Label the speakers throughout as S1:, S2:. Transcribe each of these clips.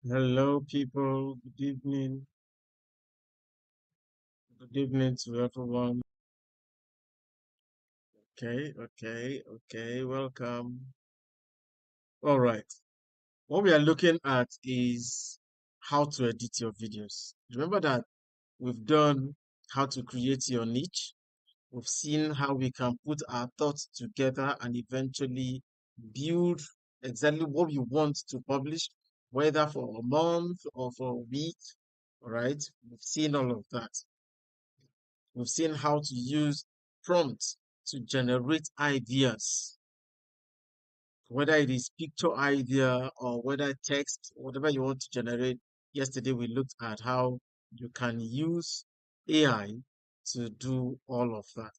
S1: Hello, people. Good evening. Good evening to everyone. Okay. Welcome. All right. What we are looking at is how to edit your videos. Remember that we've done how to create your niche. We've seen how we can put our thoughts together and eventually build exactly what we want to publish, whether for a month or for a week. All right. We've seen all of that. We've seen how to use prompts to generate ideas, whether it is picture idea or whether text, whatever you want to generate. Yesterday, we looked at how you can use AI to do all of that.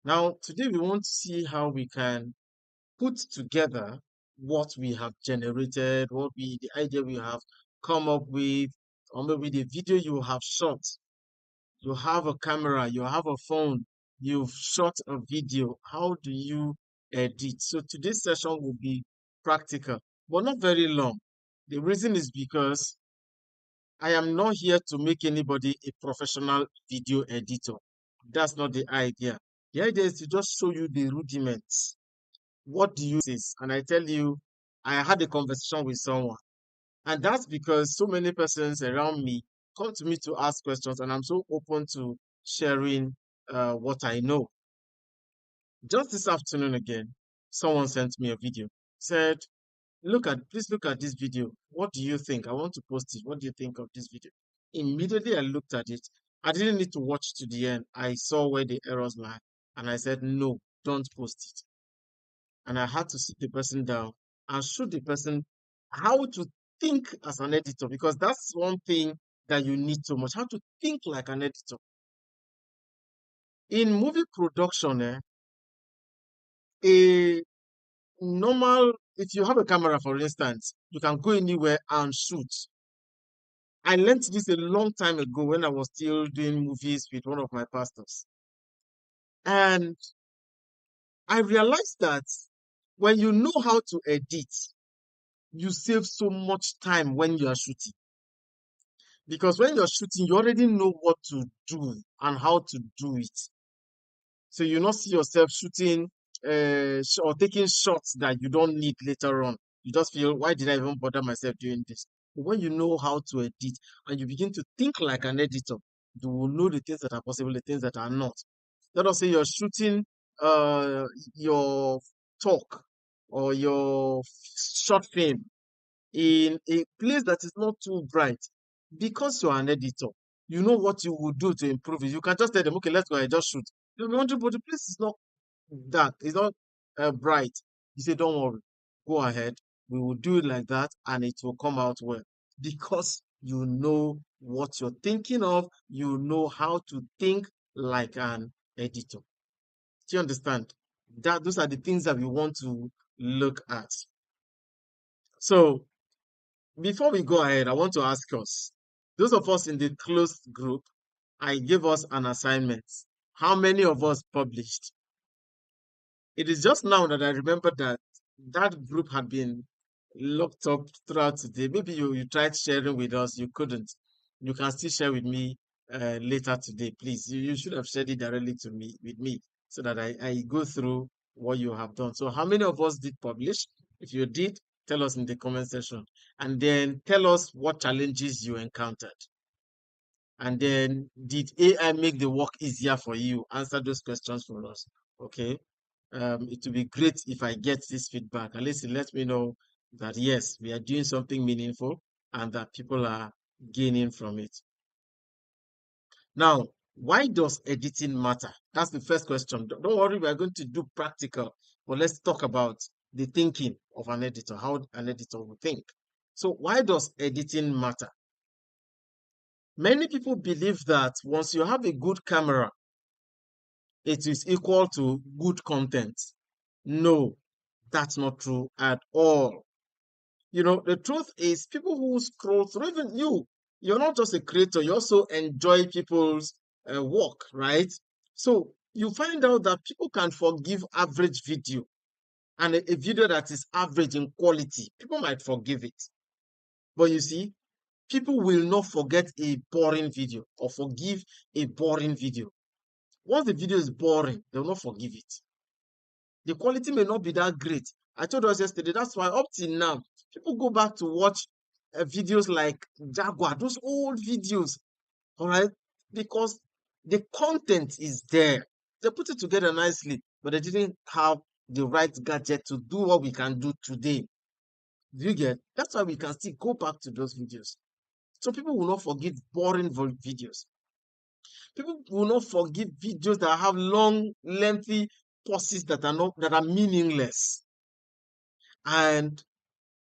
S1: Now, today we want to see how we can put together what we have generated, the idea we have come up with, or maybe the video you have shot. You have a camera, you have a phone, you've shot a video. How do you edit? So today's session will be practical, but not very long. The reason is because I am not here to make anybody a professional video editor. That's not the idea. The idea is to just show you the rudiments. What do you say? And I tell you, I had a conversation with someone, and that's because so many persons around me come to me to ask questions, and I'm so open to sharing what I know. Just this afternoon again, someone sent me a video, said, please look at this video. What do you think? I want to post it. What do you think of this video? Immediately I looked at it. I didn't need to watch to the end. I saw where the errors lie, and I said, no, don't post it. And I had to sit the person down and show the person how to think as an editor, because that's one thing that you need so much, how to think like an editor. In movie production, a normal, if you have a camera, for instance, you can go anywhere and shoot. I learned this a long time ago when I was still doing movies with one of my pastors. And I realized that when you know how to edit, you save so much time when you are shooting. Because when you're shooting, you already know what to do and how to do it. So you not see yourself shooting or taking shots that you don't need later on. You just feel, why did I even bother myself doing this? But when you know how to edit and you begin to think like an editor, you will know the things that are possible, the things that are not. Let us say you're shooting uh, your talk or your short film in a place that is not too bright. Because you're an editor, you know what you will do to improve it. You can just tell them, okay, let's go and just shoot. They'll be wondering, but the place is not dark, it's not bright. You say, don't worry, go ahead. We will do it like that and it will come out well. Because you know what you're thinking of, you know how to think like an editor. Do you understand? Those are the things that we want to look at. So before we go ahead, I want to ask us, those of us in the closed group, I gave us an assignment. How many of us published? It is just now that I remember that that group had been locked up throughout today. Maybe you tried sharing with us, you couldn't. You can still share with me later today, please. You should have shared it directly to me with me so that I go through what you have done. So how many of us did publish? If you did, tell us in the comment section. And then tell us what challenges you encountered. And then did AI make the work easier for you? Answer those questions for us. Okay. It would be great if I get this feedback. At least it lets me know that yes, we are doing something meaningful and that people are gaining from it. Now, why does editing matter? That's the first question. Don't worry, we are going to do practical, but let's talk about the thinking of an editor, how an editor will think. So, why does editing matter? Many people believe that once you have a good camera, it is equal to good content. No, that's not true at all. You know, the truth is people who scroll through, even you're not just a creator, you also enjoy people's work, right? So you find out that people can forgive average video, and a video that is average in quality, people might forgive it. But you see, people will not forget a boring video or forgive a boring video. Once the video is boring, they will not forgive it. The quality may not be that great. I told us yesterday, that's why up till now, people go back to watch videos like Jaguar, those old videos, all right? Because the content is there. They put it together nicely, but they didn't have the right gadget to do what we can do today. Do you get? That's why we can still go back to those videos. So people will not forgive boring videos. People will not forgive videos that have long, lengthy pauses that are meaningless and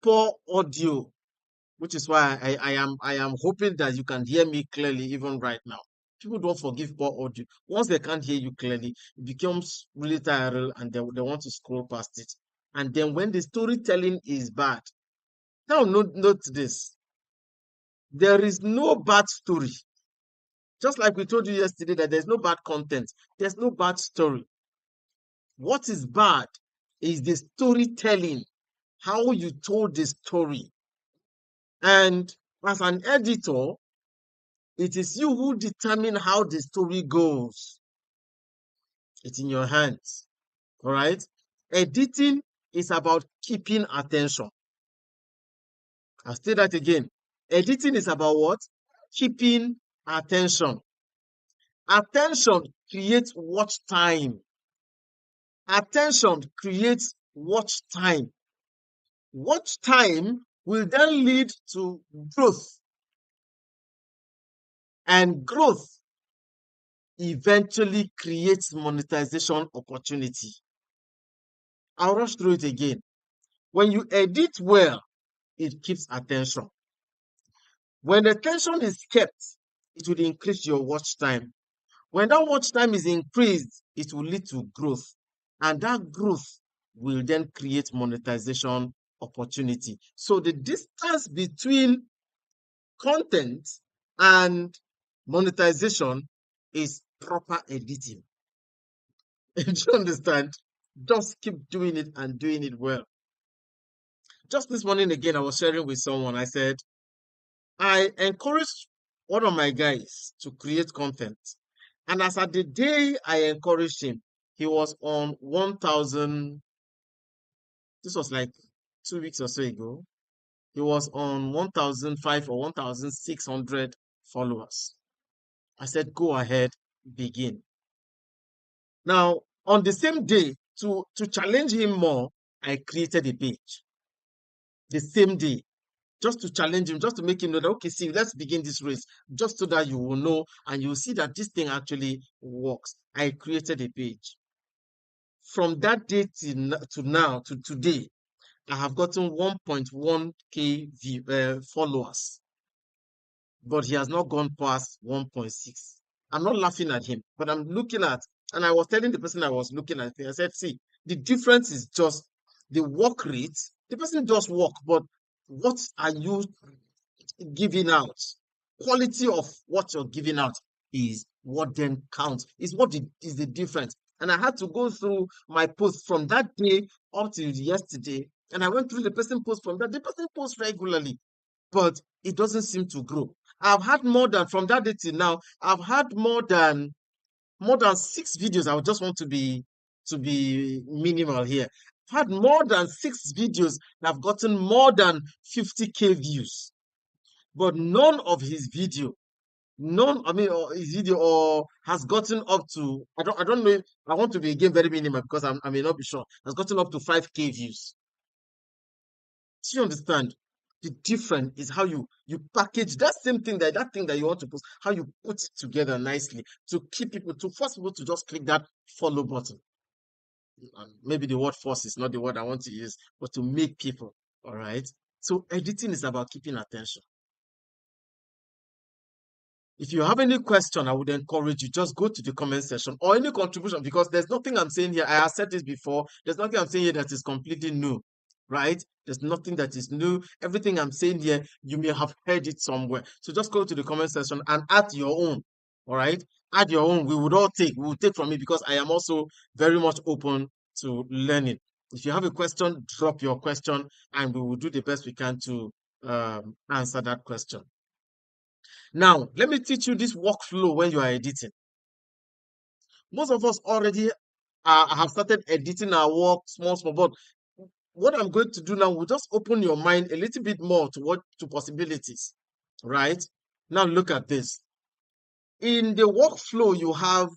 S1: poor audio, which is why I am hoping that you can hear me clearly even right now. People don't forgive poor audio. Once they can't hear you clearly, it becomes really tiring and they want to scroll past it. And then when the storytelling is bad, now note this. There is no bad story. Just like we told you yesterday that there's no bad content, there's no bad story. What is bad is the storytelling, how you told the story. And as an editor, it is you who determine how the story goes. It's in your hands. All right? Editing is about keeping attention. I'll say that again. Editing is about what? Keeping attention. Attention creates watch time. Attention creates watch time. Watch time will then lead to growth. And growth eventually creates monetization opportunity. I'll rush through it again. When you edit well, it keeps attention. When attention is kept, it will increase your watch time. When that watch time is increased, it will lead to growth. And that growth will then create monetization opportunity. So the distance between content and monetization is proper editing. Do you understand? Just keep doing it and doing it well. Just this morning again, I was sharing with someone. I said, I encouraged one of my guys to create content. And as at the day I encouraged him, he was on 1,000. This was like 2 weeks or so ago. He was on 1,005 or 1,600 followers. I said, go ahead, begin. Now, on the same day, to challenge him more, I created a page. The same day, just to challenge him, just to make him know that, okay, see, let's begin this race, just so that you will know and you will see that this thing actually works. I created a page. From that day to now, to today, I have gotten 1.1k followers, but he has not gone past 1.6. I'm not laughing at him, but I'm looking at, and I was telling the person I was looking at, I said, see, the difference is just the work rate. The person does work, but what are you giving out? Quality of what you're giving out is what then counts, is what is the difference. And I had to go through my posts from that day up to yesterday, and I went through the person post from that. The person posts regularly, but it doesn't seem to grow. I've had more than, from that day till now, I've had more than 6 videos. I would just want to be minimal here. I've had more than 6 videos that have gotten more than 50k views, but none of his video, or his video, or has gotten up to, I don't know if I want to be again very minimal because I may not be sure, has gotten up to 5k views. Do you understand? The difference is how you package that same thing, that thing that you want to post, how you put it together nicely to keep people, to force people to just click that follow button. Maybe the word force is not the word I want to use, but to make people. All right. So editing is about keeping attention. If you have any question, I would encourage you, just go to the comment section or any contribution, because there's nothing I'm saying here. I have said this before. There's nothing I'm saying here that is completely new, right? There's nothing that is new. Everything I'm saying here, you may have heard it somewhere. So just go to the comment section and add your own, all right? Add your own. We will take from it, because I am also very much open to learning. If you have a question, drop your question and we will do the best we can to answer that question. Now, let me teach you this workflow when you are editing. Most of us already have started editing our work small, small, but what I'm going to do now will just open your mind a little bit more to what to possibilities, right? Now look at this. In the workflow, you have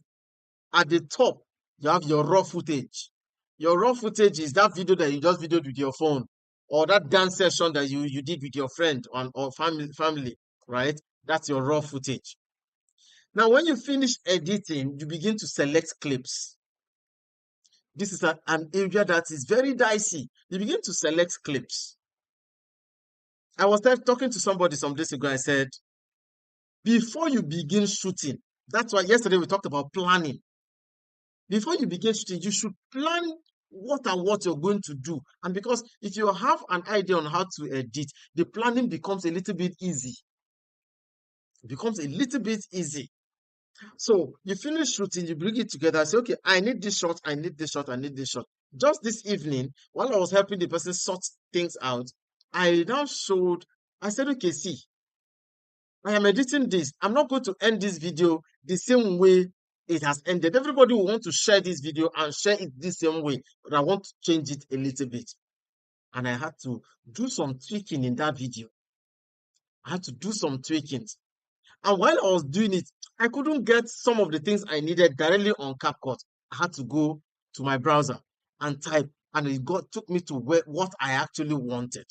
S1: at the top, you have your raw footage. Your raw footage is that video that you just videoed with your phone, or that dance session that you did with your friend or family, right? That's your raw footage. Now, when you finish editing, you begin to select clips. This is an area that is very dicey. You begin to select clips. I was talking to somebody some days ago. I said, before you begin shooting, that's why yesterday we talked about planning. Before you begin shooting, you should plan what you're going to do. And because if you have an idea on how to edit, the planning becomes a little bit easy. It becomes a little bit easy. So you finish shooting, you bring it together, say, okay, I need this shot, I need this shot, I need this shot. Just this evening, while I was helping the person sort things out, I now showed, I said, okay, see, I am editing this. I'm not going to end this video the same way it has ended. Everybody will want to share this video and share it the same way, but I want to change it a little bit. And I had to do some tweaking in that video. I had to do some tweaking. And while I was doing it, I couldn't get some of the things I needed directly on CapCut. I had to go to my browser and type, and it took me to what I actually wanted.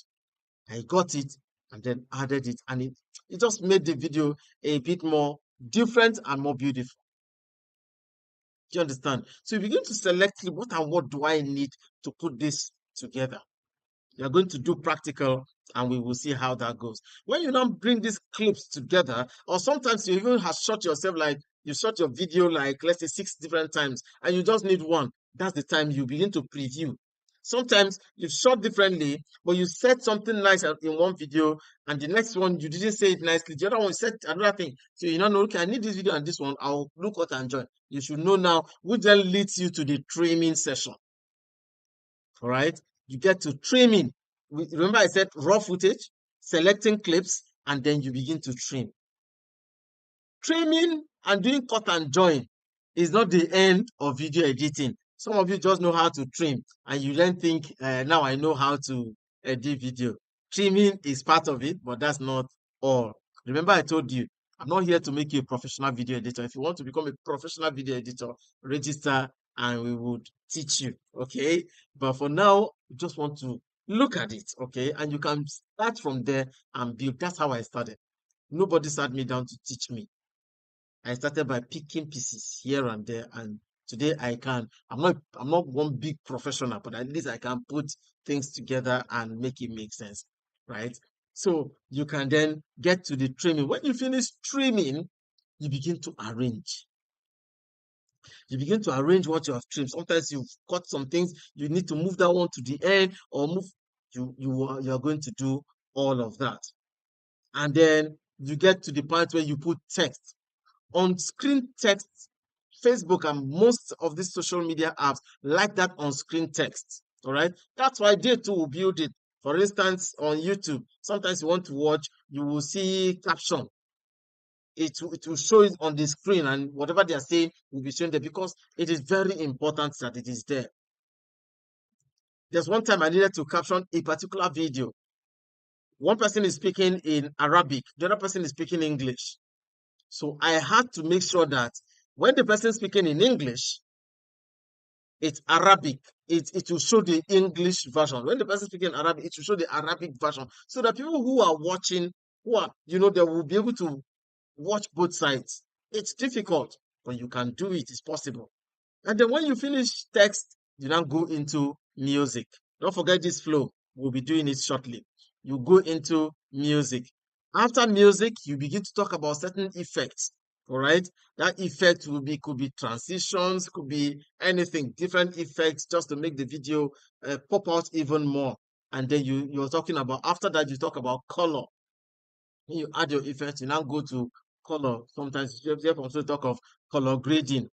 S1: I got it and then added it, and it just made the video a bit more different and more beautiful. Do you understand? So you begin to select what do I need to put this together. You're going to do practical and we will see how that goes. When you now bring these clips together, or sometimes you even have shot yourself, like you shot your video like, let's say 6 different times and you just need one. That's the time you begin to preview. Sometimes you've shot differently, but you said something nice in one video, and the next one you didn't say it nicely. The other one said another thing. So you now know, okay, I need this video and this one. I'll look what and join. You should know now which then leads you to the trimming session. All right, you get to trimming. Remember I said raw footage, selecting clips, and then you begin to trim. Trimming and doing cut and join is not the end of video editing. Some of you just know how to trim and you then think, now I know how to edit video. Trimming is part of it, but that's not all. Remember I told you, I'm not here to make you a professional video editor. If you want to become a professional video editor, register and we would teach you, okay? But for now, you just want to look at it, okay? And you can start from there and build. That's how I started. Nobody sat me down to teach me. I started by picking pieces here and there, and today I'm not one big professional, but at least I can put things together and make it make sense, right? So you can then get to the trimming. When you finish trimming, you begin to arrange. You begin to arrange what you have trimmed. Sometimes you've cut some things, you need to move that one to the end, or move you are going to do all of that. And then you get to the point where you put text. On-screen text, Facebook and most of these social media apps like that on-screen text. All right, that's why they too will build it. For instance, on YouTube, sometimes you want to watch, you will see caption. It will show it on the screen, and whatever they are saying will be shown there because it is very important that it is there. There's one time I needed to caption a particular video. One person is speaking in Arabic, the other person is speaking English. So I had to make sure that when the person is speaking in English, it's Arabic. It will show the English version. When the person is speaking Arabic, it will show the Arabic version. So that people who are watching, they will be able to watch both sides. It's difficult, but you can do it. It's possible. And then when you finish text, you now go into music. Don't forget this flow. We'll be doing it shortly. You go into music. After music, you begin to talk about certain effects. All right. That effect could be transitions, could be anything, different effects, just to make the video pop out even more. And then you're talking about, after that, you talk about color. When you add your effects, you now go to color. Sometimes you have also talk of color grading.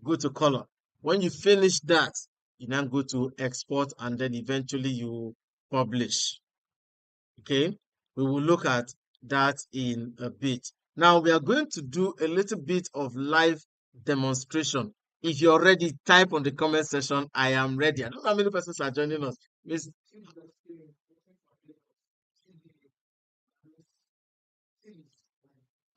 S1: Go to color. When you finish that, you now go to export and then eventually you publish. Okay, we will look at that in a bit. Now we are going to do a little bit of live demonstration. If you're ready, type on the comment section, I am ready. I don't know how many persons are joining us. Miss,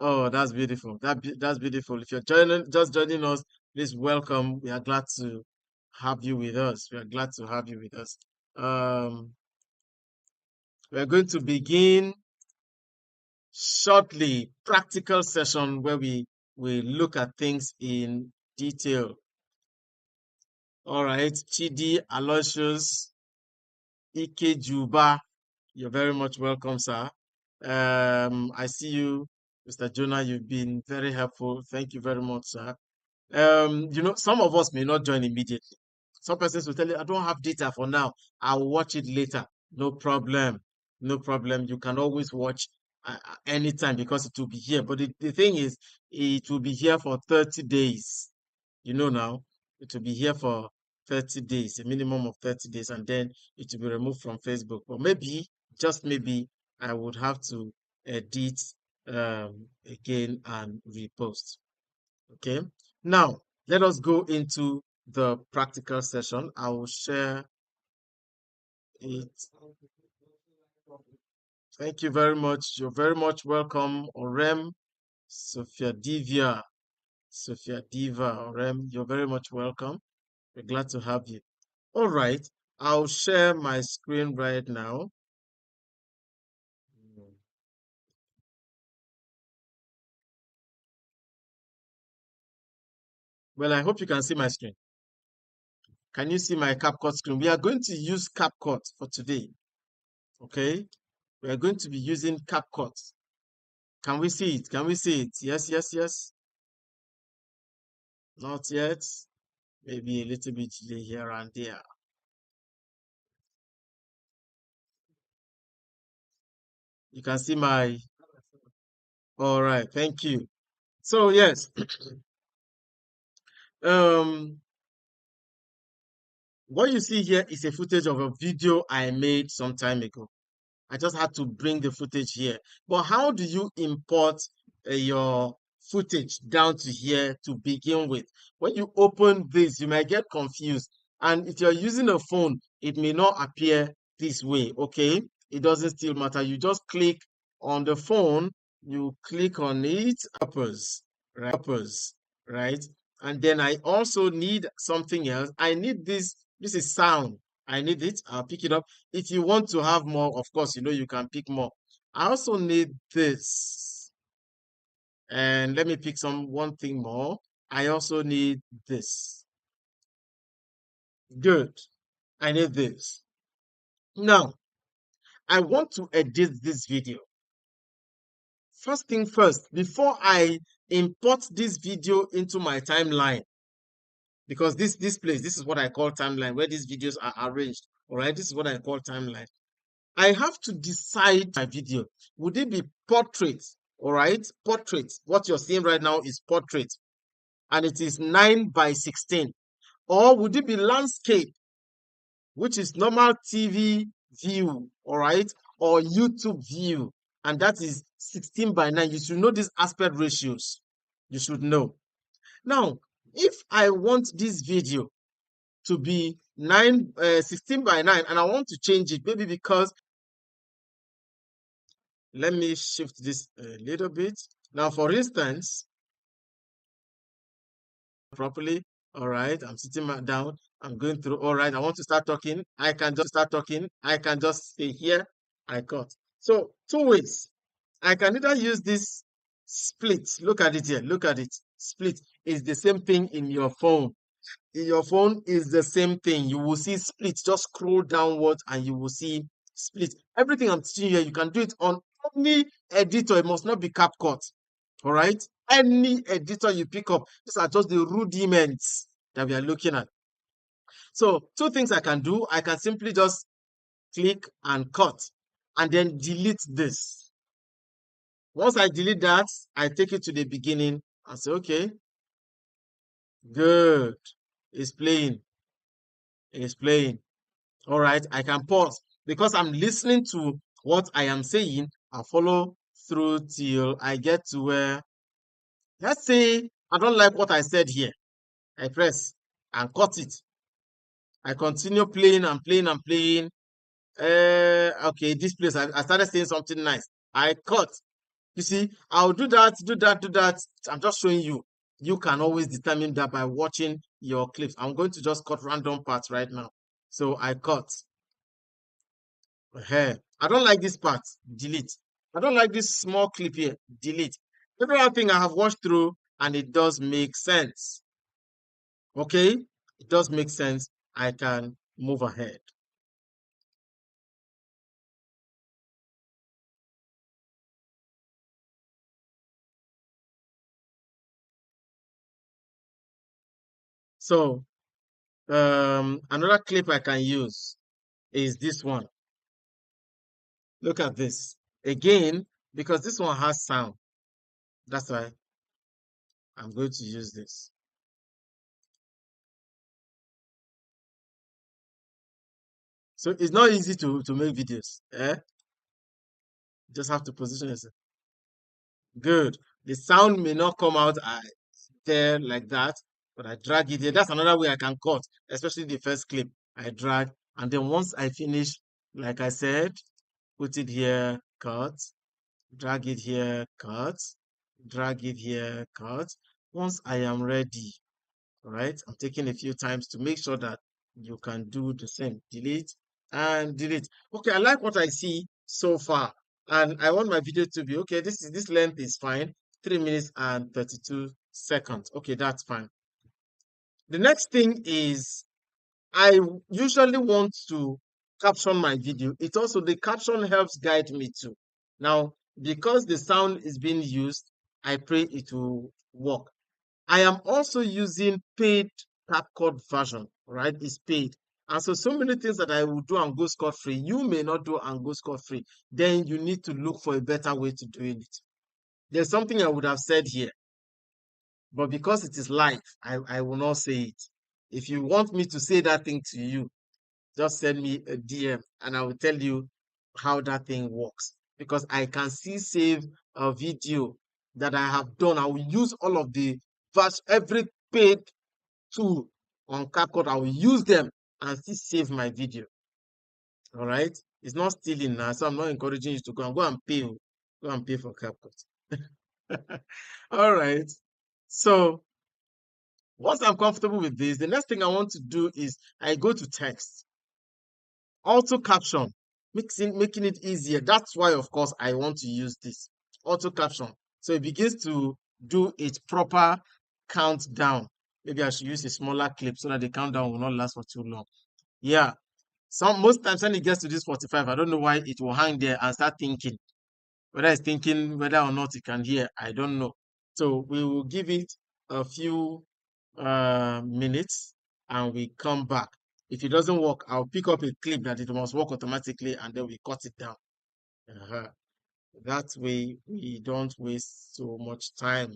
S1: oh, that's beautiful. That's beautiful. If you're just joining us, please welcome. We are glad to have you with us. We are glad to have you with us. Um, we are going to begin shortly. Practical session where we look at things in detail. All right, Chidi Aloysius Ike Juba, you're very much welcome, sir. I see you, Mr. Jonah. You've been very helpful. Thank you very much, sir. Some of us may not join immediately. Some persons will tell you, I don't have data for now. I'll watch it later. No problem. No problem. You can always watch anytime because it will be here. But the thing is, it will be here for 30 days. Now, it will be here for 30 days, a minimum of 30 days, and then it will be removed from Facebook. But maybe, just maybe, I would have to edit again and repost. Okay, now let us go into the practical session. I will share it. Thank you very much. You're very much welcome, Orem, Sophia Divya, Sophia Diva, Orem. You're very much welcome. We're glad to have you. All right, I'll share my screen right now. Well, I hope you can see my screen. Can you see my CapCut screen? We are going to use CapCut for today. Okay, we are going to be using CapCut. Can we see it? Can we see it? Yes, yes, yes. Not yet. Maybe a little bit delay here and there. You can see my. All right. Thank you. So yes, um, what you see here is a footage of a video I made some time ago. I just had to bring the footage here. But how do you import your footage down to here to begin with? When you open this, you might get confused. And if you're using a phone, it may not appear this way, okay? It doesn't still matter. You just click on the phone, you click on it, right? And then I also need something else. I need this. This is sound. I need it. I'll pick it up. If you want to have more, of course, you can pick more. I also need this. And let me pick one thing more. I also need this. Good. I need this. Now, I want to edit this video. First thing first, before I import this video into my timeline, because this place, this is what I call timeline, where these videos are arranged. All right, this is what I call timeline. I have to decide my video. Would it be portrait? All right, portrait. What you're seeing right now is portrait, and it is 9:16. Or would it be landscape, which is normal TV view, all right, or YouTube view, and that is 16:9. You should know these aspect ratios. You should know. Now, if I want this video to be 16:9, and I want to change it, maybe because let me shift this a little bit. Now, for instance, properly, all right, I'm sitting down, I'm going through, all right, I want to start talking. I can just start talking. I can just stay here. I cut. So, two ways. I can either use this split. Look at it here. Look at it. Split is the same thing in your phone. In your phone is the same thing. You will see split. Just scroll downwards and you will see split. Everything I'm teaching you here, you can do it on any editor. It must not be CapCut. All right? Any editor you pick up. These are just the rudiments that we are looking at. So, two things I can do. I can simply just click and cut and then delete this. Once I delete that, I take it to the beginning and say, okay, good. It's playing. It's playing. All right, I can pause because I'm listening to what I am saying, I'll follow through till I get to where, let's say, I don't like what I said here. I press and cut it. I continue playing and playing and playing. Okay, this place, I started saying something nice. I cut. You see, I'll do that, do that, do that. I'm just showing you. You can always determine that by watching your clips. I'm going to just cut random parts right now. So I cut. I don't like this part. Delete. I don't like this small clip here. Delete. Every other thing I have watched through and it does make sense. Okay? It does make sense. I can move ahead. So, another clip I can use is this one. Look at this. Again, because this one has sound. That's why I'm going to use this. So it's not easy to make videos. Just have to position yourself. Good. The sound may not come out there like that, but I drag it here. That's another way I can cut, especially the first clip. I drag, and then once I finish, like I said, put it here, cut, drag it here, cut, drag it here, cut. Once I am ready, all right, I'm taking a few times to make sure that you can do the same. Delete and delete. Okay, I like what I see so far, and I want my video to be okay. This length is fine, 3 minutes and 32 seconds. Okay, that's fine. The next thing is I usually want to caption my video. It also, the caption helps guide me too. Now, because the sound is being used, I pray it will work. I am also using paid CapCut version, right? It's paid. And so many things that I will do and go scot-free, you may not do and go scot-free. Then you need to look for a better way to doing it. There's something I would have said here, but because it is live, I will not say it. If you want me to say that thing to you, just send me a DM and I will tell you how that thing works. Because I can still save a video that I have done. I will use all of the every paid tool on CapCut. I will use them and still save my video. All right. It's not stealing now, so I'm not encouraging you to go and pay. Go and pay for CapCut. All right. So once I'm comfortable with this, the next thing I want to do is I go to text. Auto caption, making it easier. That's why, of course, I want to use this auto caption. So it begins to do its proper countdown. Maybe I should use a smaller clip so that the countdown will not last for too long. Yeah. Most times when it gets to this 45, I don't know why it will hang there and start thinking. Whether it's thinking whether or not it can hear, I don't know. So we will give it a few minutes and we come back. If it doesn't work, I'll pick up a clip that it must work automatically and then we cut it down. That way we don't waste so much time.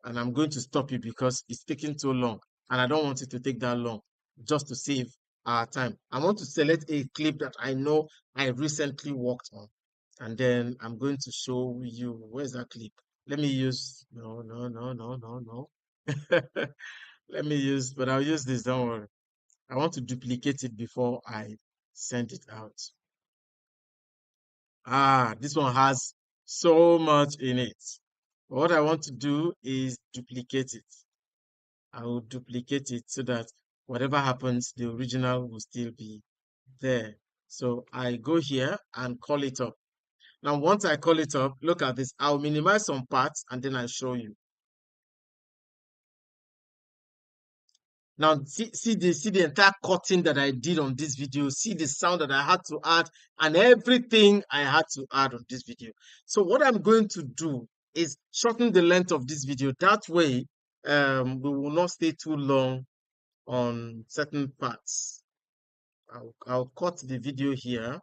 S1: And I'm going to stop you because it's taking too long and I don't want it to take that long just to save our time. I want to select a clip that I know I recently worked on and then I'm going to show you. Where's that clip? Let me use, no, no, no, no, no, no. Let me use, but I'll use this, don't worry. I want to duplicate it before I send it out. This one has so much in it. What I want to do is duplicate it. I will duplicate it so that whatever happens, the original will still be there. So I go here and call it up. Now, once I call it up, look at this. I'll minimize some parts and then I'll show you. Now, see the entire cutting that I did on this video. See the sound that I had to add and everything I had to add on this video. So what I'm going to do is shorten the length of this video. That way, we will not stay too long on certain parts. I'll cut the video here.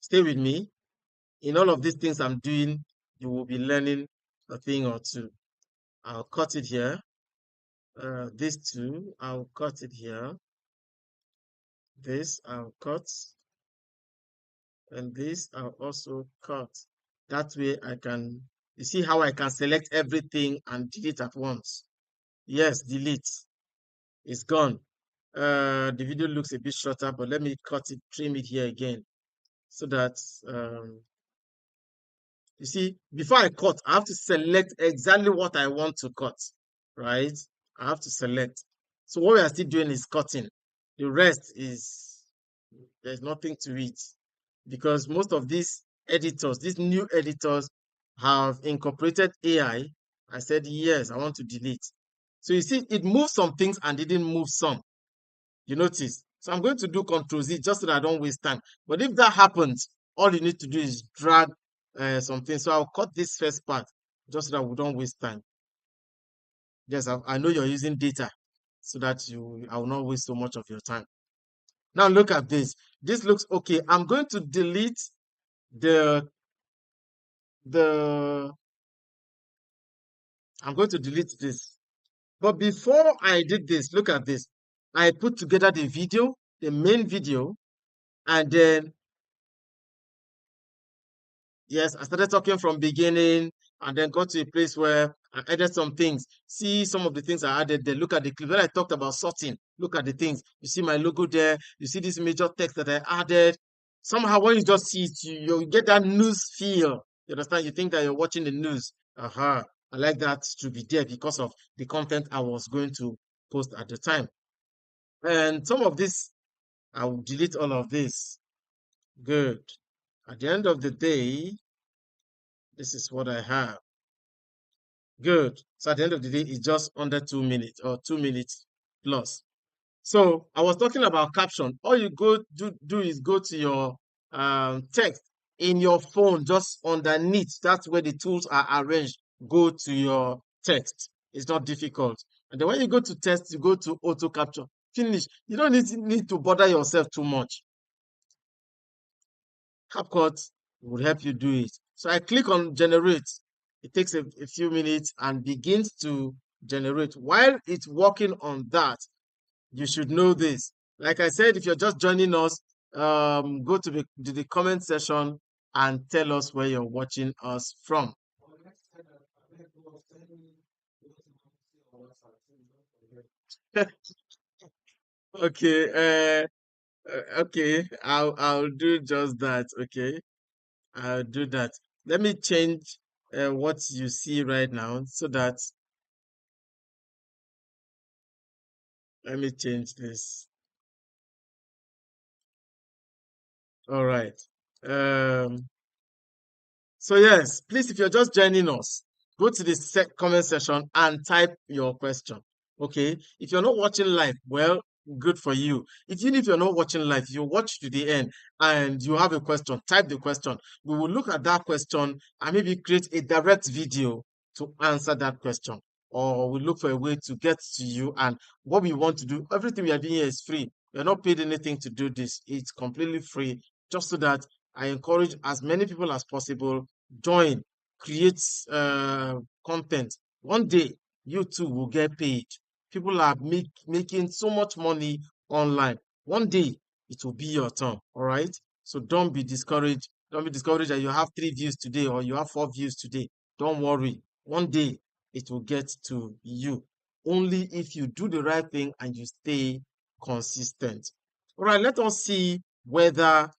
S1: Stay with me. In all of these things I'm doing, you will be learning a thing or two. I'll cut it here. These two, I'll cut it here. This I'll cut. And this I'll also cut. That way I can, you see how I can select everything and delete at once. Yes, delete. It's gone. The video looks a bit shorter, but let me cut it, trim it here again so that you see, before I cut, I have to select exactly what I want to cut, right? I have to select. So what we are still doing is cutting. The rest is, there's nothing to it because most of these editors, these new editors have incorporated AI. I said, yes, I want to delete. So you see, it moved some things and didn't move some. You notice? So I'm going to do Control Z just so that I don't waste time. But if that happens, all you need to do is drag something. So I'll cut this first part just so that we don't waste time. Yes, I know you're using data so that I will not waste so much of your time. Now look at this. This looks okay. I'm going to delete the the I'm going to delete this. But before I did this, look at this. I put together the video, the main video, and then yes, I started talking from beginning and then got to a place where I added some things. See some of the things I added there. Look at the clip. When I talked about sorting, look at the things. You see my logo there. You see this major text that I added. Somehow when you just see it, you get that news feel. You understand? You think that you're watching the news. Aha. I like that to be there because of the content I was going to post at the time. And some of this, I will delete all of this. Good. At the end of the day, this is what I have. Good. So at the end of the day, it's just under 2 minutes or 2 minutes plus. So I was talking about caption. All you do is go to your text in your phone, just underneath. That's where the tools are arranged. Go to your text. It's not difficult. And then when you go to text, you go to auto capture. Finish. You don't need to bother yourself too much. CapCut will help you do it. So I click on generate. It takes a few minutes and begins to generate. While it's working on that, you should know this. Like I said, if you're just joining us, go to the comment section and tell us where you're watching us from. Okay, okay, I'll do just that. Okay, I'll do that. Let me change what you see right now so that let me change this. All right. Um, so yes, please, if you're just joining us, go to the comment section and type your question. Okay. If you're not watching live, well, good for you. Even if you're not watching live, if you watch to the end and you have a question, type the question. We will look at that question and maybe create a direct video to answer that question. Or we look for a way to get to you. And what we want to do, everything we are doing here is free. You're not paid anything to do this. It's completely free, just so that I encourage as many people as possible join, create content. One day, you too will get paid. People are making so much money online. One day, it will be your turn. All right. So don't be discouraged. Don't be discouraged that you have 3 views today or you have 4 views today. Don't worry. One day, it will get to you. Only if you do the right thing and you stay consistent. All right. Let us see whether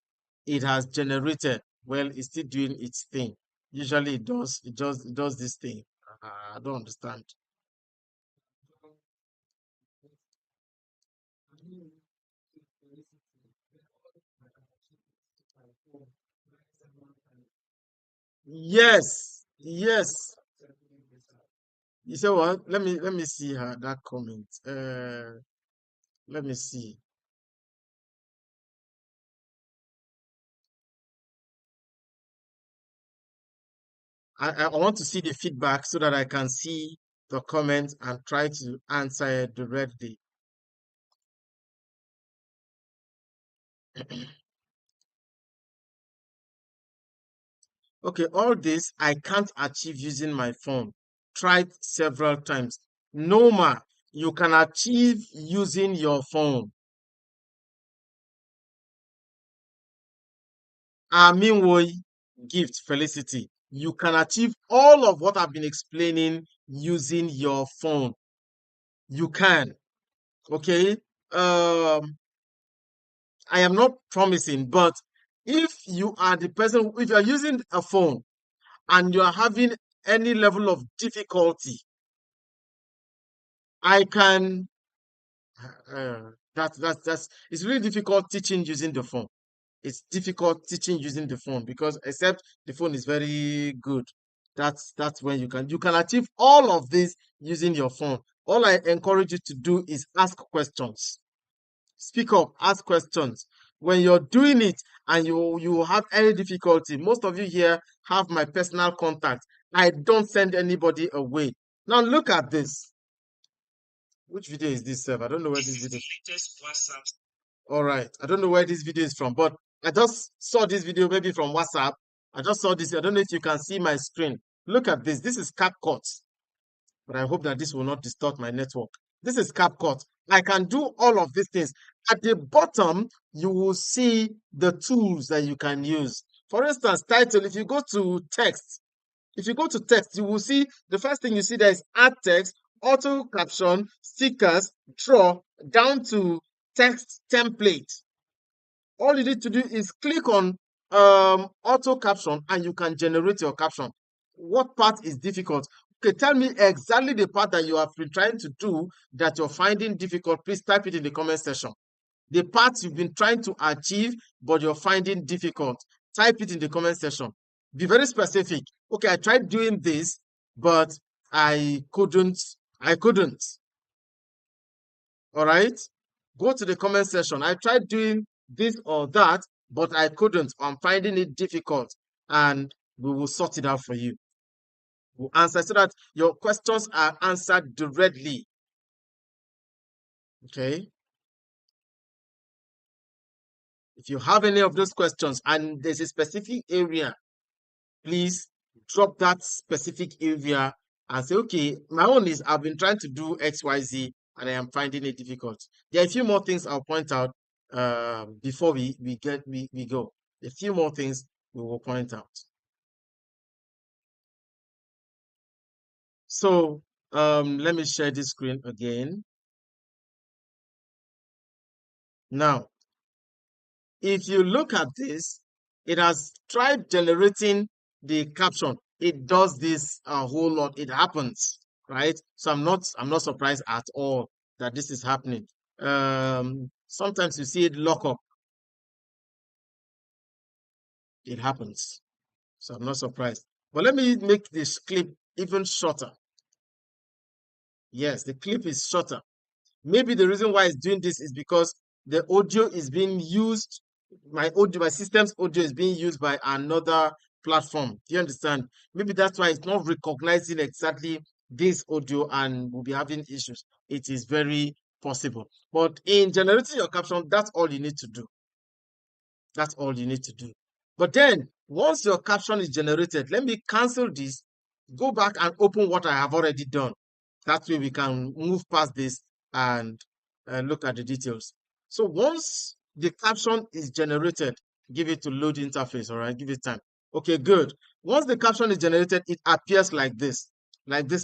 S1: it has generated. Well, it's still doing its thing. Usually it does this thing. I don't understand. Yes, yes. You say what? Let me see her that comment. Let me see. I want to see the feedback so that I can see the comment and try to answer it directly. Okay, all this I can't achieve using my phone. Tried several times. No, ma, you can achieve using your phone. Aminwoy, gift, Felicity. You can achieve all of what I've been explaining using your phone. You can. Okay. I am not promising, but if you are the person, if you are using a phone and you are having any level of difficulty, I can. That's it's really difficult teaching using the phone. It's difficult teaching using the phone because except the phone is very good. That's when you can achieve all of this using your phone. All I encourage you to do is ask questions. Speak up, ask questions. When you're doing it and you have any difficulty, most of you here have my personal contact. I don't send anybody away. Now look at this. Which video is this, Sir? I don't know where this video is. All right. I don't know where this video is from, but I just saw this video maybe from WhatsApp. I just saw this. I don't know if you can see my screen. Look at this. This is CapCut, but I hope that this will not distort my network. This is CapCut. I can do all of these things. At the bottom, you will see the tools that you can use. For instance, title, if you go to text, you will see the first thing you see there is add text, auto caption, stickers, draw, down to text template. All you need to do is click on auto caption and you can generate your caption. What part is difficult? Okay, tell me exactly the part that you have been trying to do that you're finding difficult. Please type it in the comment section. The part you've been trying to achieve but you're finding difficult. Type it in the comment section. Be very specific. Okay, I tried doing this, but I couldn't. All right. Go to the comment section. I tried doing this or that, but I couldn't. I'm finding it difficult, and we will sort it out for you. We'll answer so that your questions are answered directly. Okay. If you have any of those questions and there's a specific area, please drop that specific area and say, okay, my own is I've been trying to do XYZ and I am finding it difficult. There are a few more things I'll point out before we go. A few more things we will point out. So let me share this screen again. Now, if you look at this, it has tried generating the caption. It does this a whole lot. It happens, right? So I'm not surprised at all that this is happening. Sometimes you see it lock up. It happens. So I'm not surprised. But let me make this clip even shorter. Yes, the clip is shorter. Maybe the reason why it's doing this is because the audio is being used, my system's audio is being used by another platform. Do you understand? Maybe that's why it's not recognizing exactly this audio and will be having issues. It is very possible. But in generating your caption, that's all you need to do. That's all you need to do. But then, once your caption is generated, let me cancel this, go back and open what I have already done. That way we can move past this and look at the details. So once the caption is generated, give it to load interface, all right? Give it time. Okay, good. Once the caption is generated, it appears like this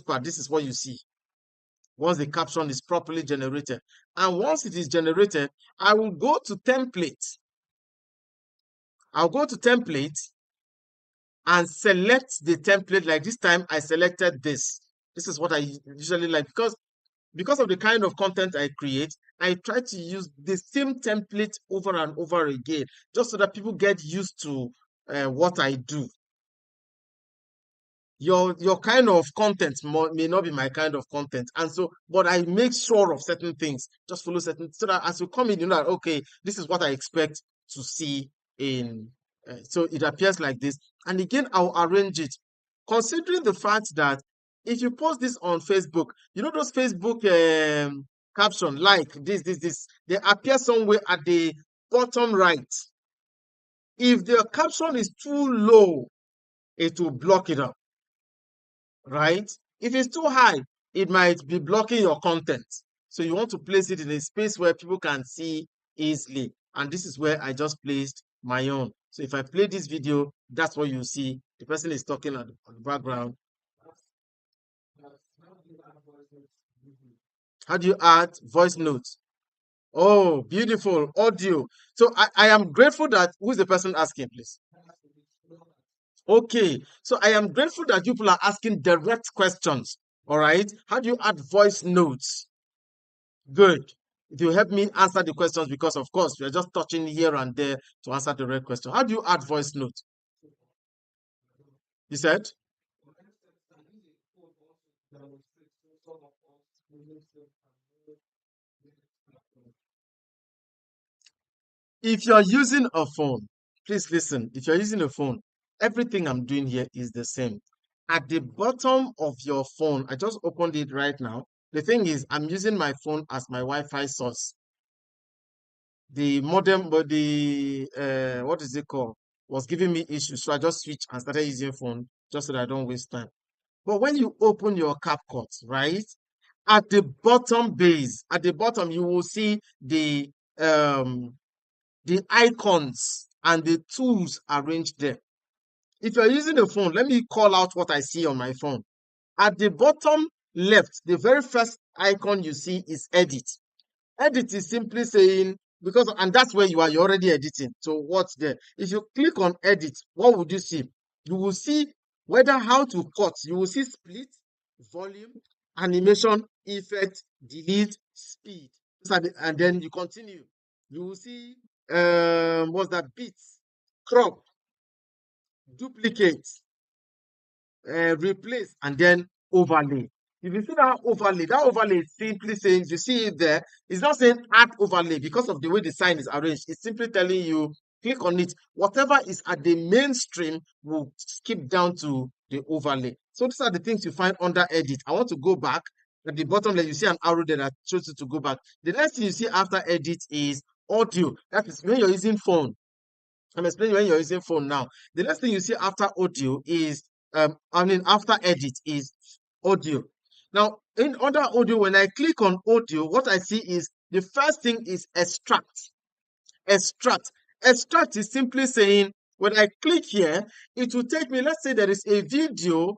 S1: part. This is what you see. Once the caption is properly generated. And once it is generated, I will go to template. I'll go to template and select the template. Like this time, I selected this. This is what I usually like because of the kind of content I create. I try to use the same template over and over again, just so that people get used to what I do. Your kind of content may not be my kind of content, and so but I make sure of certain things, just follow certain, so that as you come in, you know that, okay, this is what I expect to see in so it appears like this. And again, I'll arrange it considering the fact that if you post this on Facebook, you know those Facebook caption like this, they appear somewhere at the bottom right. If the caption is too low, it will block it up, right? If it's too high, it might be blocking your content. So you want to place it in a space where people can see easily. And this is where I just placed my own. So if I play this video, that's what you see. The person is talking at the background. How do you add voice notes? Oh, beautiful audio. So I am grateful that who's the person asking, please? Okay, so I am grateful that people are asking direct questions. All right, how do you add voice notes? Good. It will help me answer the questions because, of course, we are just touching here and there to answer the right question. How do you add voice note? You said? If you're using a phone, please listen. If you're using a phone, everything I'm doing here is the same. At the bottom of your phone, I just opened it right now. The thing is, I'm using my phone as my Wi-Fi source. The modem, but the what is it called, was giving me issues, so I just switched and started using phone just so that I don't waste time. But when you open your CapCut, right, at the bottom base, at the bottom, you will see um the icons and the tools arranged there. If you're using a phone, let me call out what I see on my phone. At the bottom left, the very first icon you see is edit. Edit is simply saying, because, and that's where you're already editing. So what's there? If you click on edit, what would you see? You will see whether how to cut. You will see split, volume, animation, effect, delete, speed. And then you continue. You will see what's that? Bits, crop, duplicate, replace, and then overlay. If you see that overlay is simply saying, you see it there, it's not saying add overlay because of the way the sign is arranged. It's simply telling you, click on it. Whatever is at the mainstream will skip down to the overlay. So these are the things you find under edit. I want to go back. At the bottom there, you see an arrow there that shows you to go back. The next thing you see after edit is audio. That is when you're using phone. I'm explaining when you're using phone now. The next thing you see after audio is, after edit is audio. Now, in under audio, when I click on audio, what I see is the first thing is extract. Extract. Extract is simply saying, when I click here, it will take me, let's say there is a video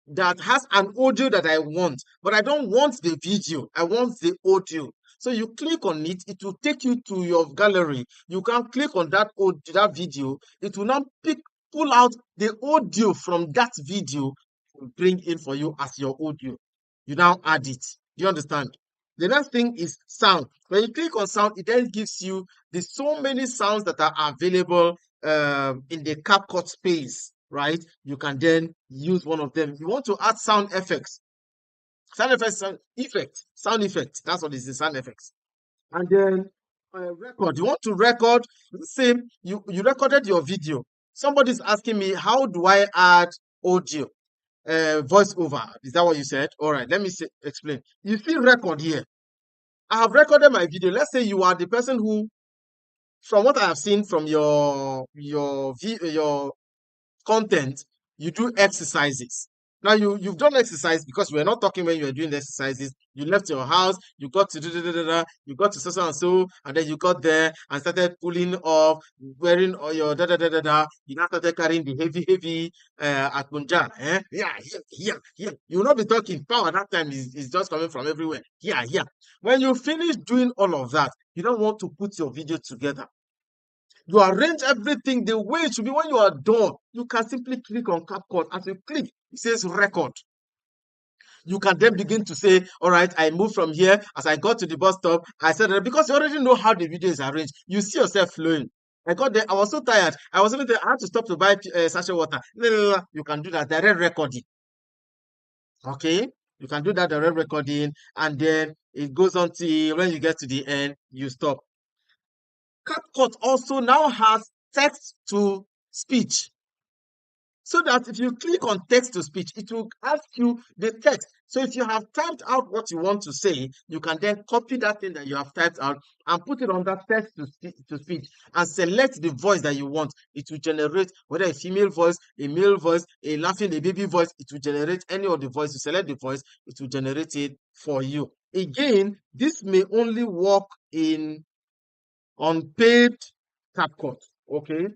S1: that has an audio that I want, but I don't want the video. I want the audio. So you click on it, it will take you to your gallery. You can click on that audio, that video. It will now pull out the audio from that video, bring in for you as your audio. You now add it. Do you understand? The next thing is sound. When you click on sound, it then gives you the so many sounds that are available in the CapCut space, right? You can then use one of them. You want to add sound effects. Sound effects, sound effect. That's what is the sound effects. And then record. You want to record, say you recorded your video. Somebody's asking me, how do I add audio? Voice over. Is that what you said? All right, let me explain. You see record here. I have recorded my video. Let's say you are the person who, from what I have seen from your content, you do exercises. Now you've done exercise because we were not talking when you were doing the exercises. You left your house, you got to you got to so and so, and then you got there and started pulling off, wearing all your da da da da da. You now started carrying the heavy akunja. Yeah, yeah, yeah, yeah. You will not be talking. Power that time is just coming from everywhere. Yeah, yeah. When you finish doing all of that, you don't want to put your video together. You arrange everything the way it should be. When you are done, you can simply click on CapCut. As you click, it says record. You can then begin to say, all right, I moved from here. As I got to the bus stop, I said, because you already know how the video is arranged, you see yourself flowing. I got there, I was so tired. I was even there, I had to stop to buy sachet water. You can do that direct recording. Okay? You can do that direct recording, and then it goes on till when you get to the end, you stop. CapCut also now has text to speech. So that if you click on text to speech, it will ask you the text. So if you have typed out what you want to say, you can then copy that thing that you have typed out and put it on that text to speech and select the voice that you want. It will generate whether a female voice, a male voice, a laughing, a baby voice. It will generate any of the voice. You select the voice, it will generate it for you. Again, this may only work in unpaid CapCut. Okay.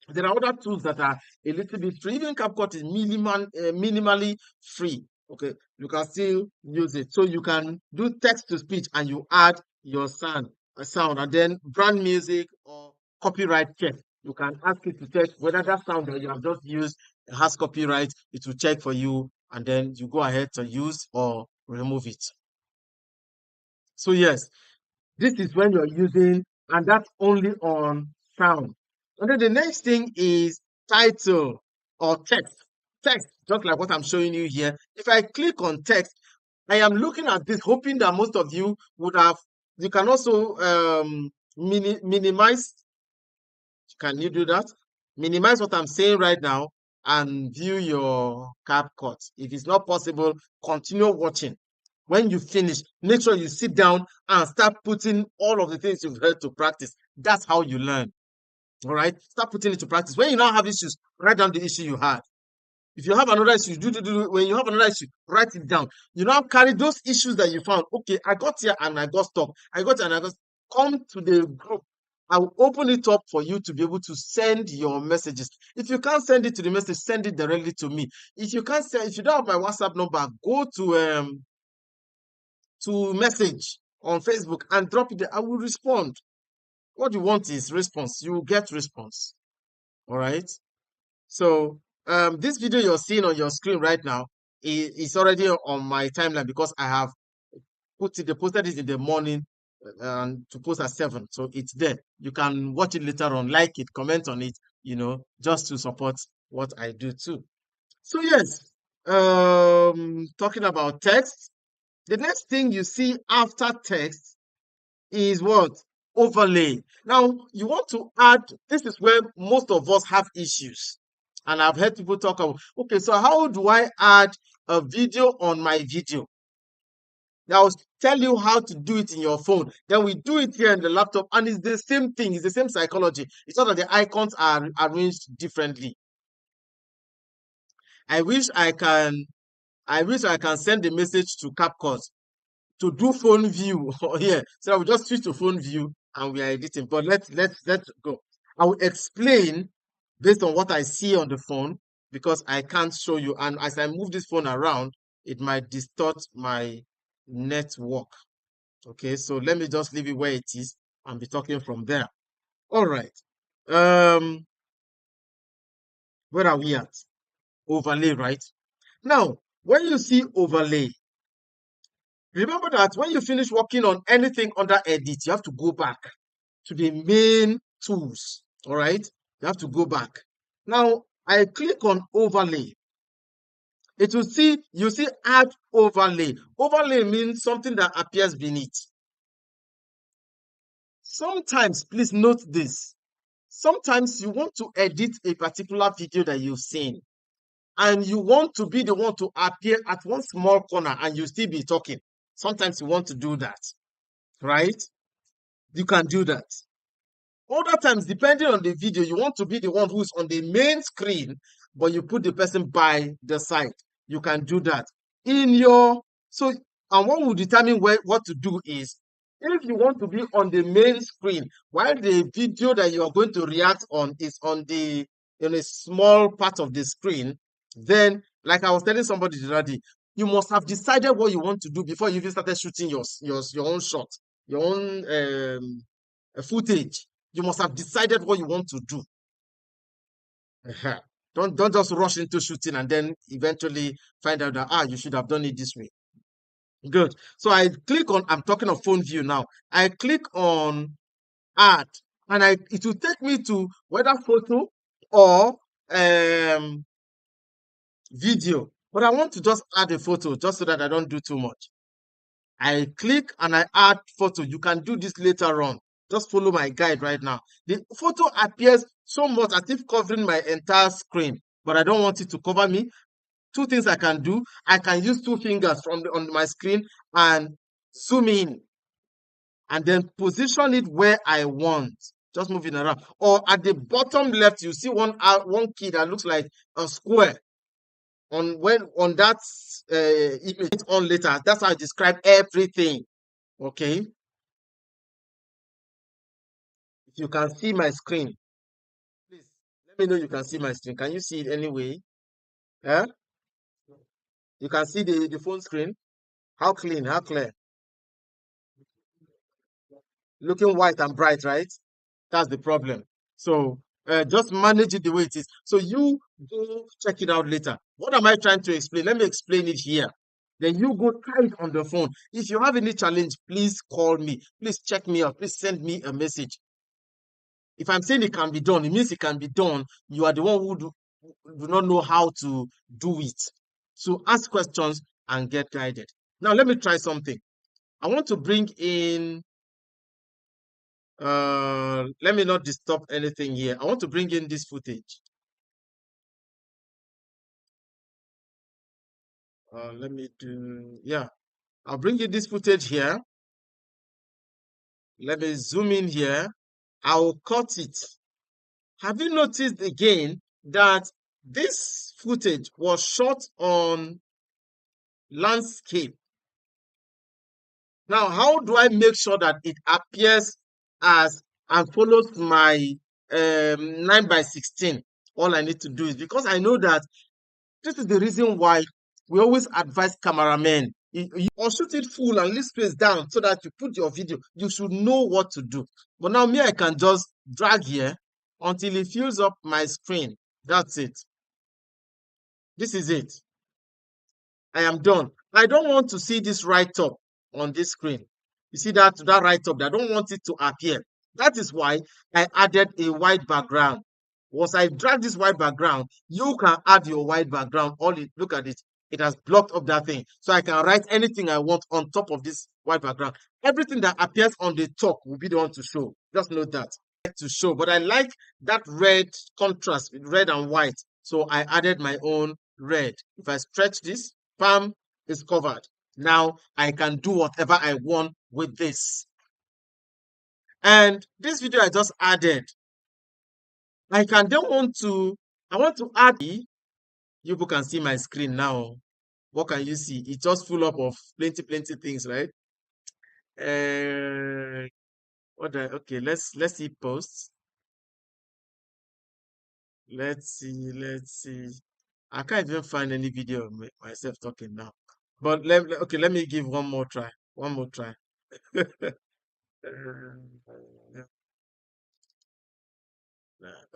S1: There are other tools that are a little bit free. Even CapCut is minimally free. Okay, you can still use it. So you can do text to speech and you add your sound, and then brand music or copyright check. You can ask it to check whether that sound that you have just used has copyright. It will check for you, and then you go ahead to use or remove it. So yes, this is when you're using, and that's only on sound. And then the next thing is title or text. Text, just like what I'm showing you here. If I click on text, I am looking at this, hoping that most of you would have. You can also minimize. Can you do that? Minimize what I'm saying right now and view your CapCut. If it's not possible, continue watching. When you finish, make sure you sit down and start putting all of the things you've heard to practice. That's how you learn. All right? Start putting it to practice. When you now have issues, write down the issue you had. If you have another issue, when you have another issue, write it down. You now carry those issues that you found. Okay, I got here and I got stuck. I got here and I got come to the group. I will open it up for you to be able to send your messages. If you can't send it to the message, send it directly to me. If you can't send, if you don't have my WhatsApp number, go to message on Facebook and drop it there. I will respond. What you want is response. You will get response. All right. So this video you're seeing on your screen right now is already on my timeline because I have they posted it in the morning and to post at 7. So it's there. You can watch it later on, like it, comment on it, just to support what I do too. So yes, talking about text, the next thing you see after text is what? Overlay. Now, you want to add, this is where most of us have issues. And I've heard people talk about, okay, so how do I add a video on my video? Now, I'll tell you how to do it in your phone. Then we do it here in the laptop, and it's the same thing. It's the same psychology. It's not that the icons are arranged differently. I wish I can, I wish I can send a message to CapCut to do phone view here. So I will just switch to phone view and we are editing. But let's go. I will explain based on what I see on the phone because I can't show you. And as I move this phone around, it might distort my network. Okay, so let me just leave it where it is and be talking from there. All right. Um, where are we at? Overlay, right? Now, when you see overlay, remember that when you finish working on anything under edit, you have to go back to the main tools. All right, you have to go back. Now I click on overlay. It will see, you see add overlay. Overlay means something that appears beneath. Sometimes, please note this. Sometimes you want to edit a particular video that you've seen and you want to be the one to appear at one small corner and you still be talking. Sometimes you want to do that, right? You can do that. Other times, depending on the video, you want to be the one who's on the main screen, but you put the person by the side. You can do that. And what will determine what to do is, if you want to be on the main screen, while the video that you are going to react on is in a small part of the screen, then, like I was telling somebody the other day, you must have decided what you want to do before you even started shooting your own shot, your own footage. You must have decided what you want to do. Don't just rush into shooting and then eventually find out that you should have done it this way. Good. So I click on, I'm talking of phone view now. I click on add and it will take me to whether photo or video. But I want to just add a photo just so that I don't do too much. I click and I add photo. You can do this later on. Just follow my guide right now. The photo appears so much as if covering my entire screen, but I don't want it to cover me. Two things I can do. I can use two fingers on my screen and zoom in and then position it where I want. Just moving around. Or at the bottom left, you see one key that looks like a square. On that image on later. That's how I describe everything. Okay. If you can see my screen. Let me know you can see my screen. Can you see it anyway? Yeah? You can see the phone screen. How clean, how clear. Looking white and bright, right? That's the problem. So just manage it the way it is. So you go check it out later. What am I trying to explain? Let me explain it here. Then you go try it on the phone. If you have any challenge, please call me. Please check me out. Please send me a message. If I'm saying it can be done, it means it can be done. You are the one who do not know how to do it. So ask questions and get guided. Now let me try something. I want to bring in let me not disturb anything here. I want to bring in this footage. Let me do, yeah, I'll bring in this footage here. Let me zoom in here. I'll cut it. Have you noticed again that this footage was shot on landscape? Now, how do I make sure that it appears as and follows my 9:16? All I need to do is, because I know that this is the reason why we always advise cameramen, or shoot it full and leave space down so that you put your video. You should know what to do. But now me, I can just drag here until it fills up my screen. That's it. This is it. I am done. I don't want to see this right up on this screen. You see that right up there? I don't want it to appear. That is why I added a white background. Once I drag this white background, you can add your white background. Look at it. It has blocked up that thing. So I can write anything I want on top of this white background. Everything that appears on the top will be the one to show. Just note that. To show, but I like that red contrast with red and white. So I added my own red. If I stretch this, palm is covered. Now I can do whatever I want with this. And this video I just added, I want to add, you people can see my screen now. What can you see? It's just full up of plenty things, right? Okay, let's see posts. Let's see. I can't even find any video of myself talking now. But let me give one more try. One more try.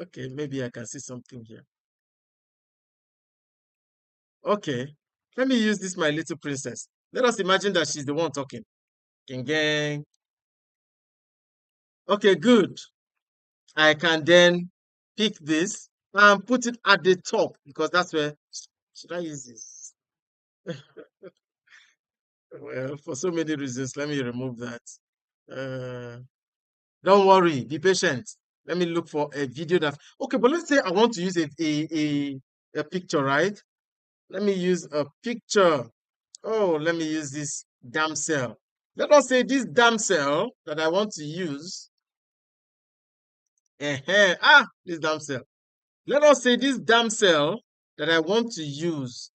S1: Okay, maybe I can see something here. Okay, let me use this, my little princess. Let us imagine that she's the one talking. Gang, gang. Okay, good. I can then pick this and put it at the top because that's where. Should I use this? Well, for so many reasons, let me remove that. Don't worry, be patient. Let me look for a video that. Okay, but let's say I want to use a picture, right? Let me use a picture. Oh, let me use this damsel. Let us say this damsel that I want to use. This damsel. Let us say this damsel that I want to use.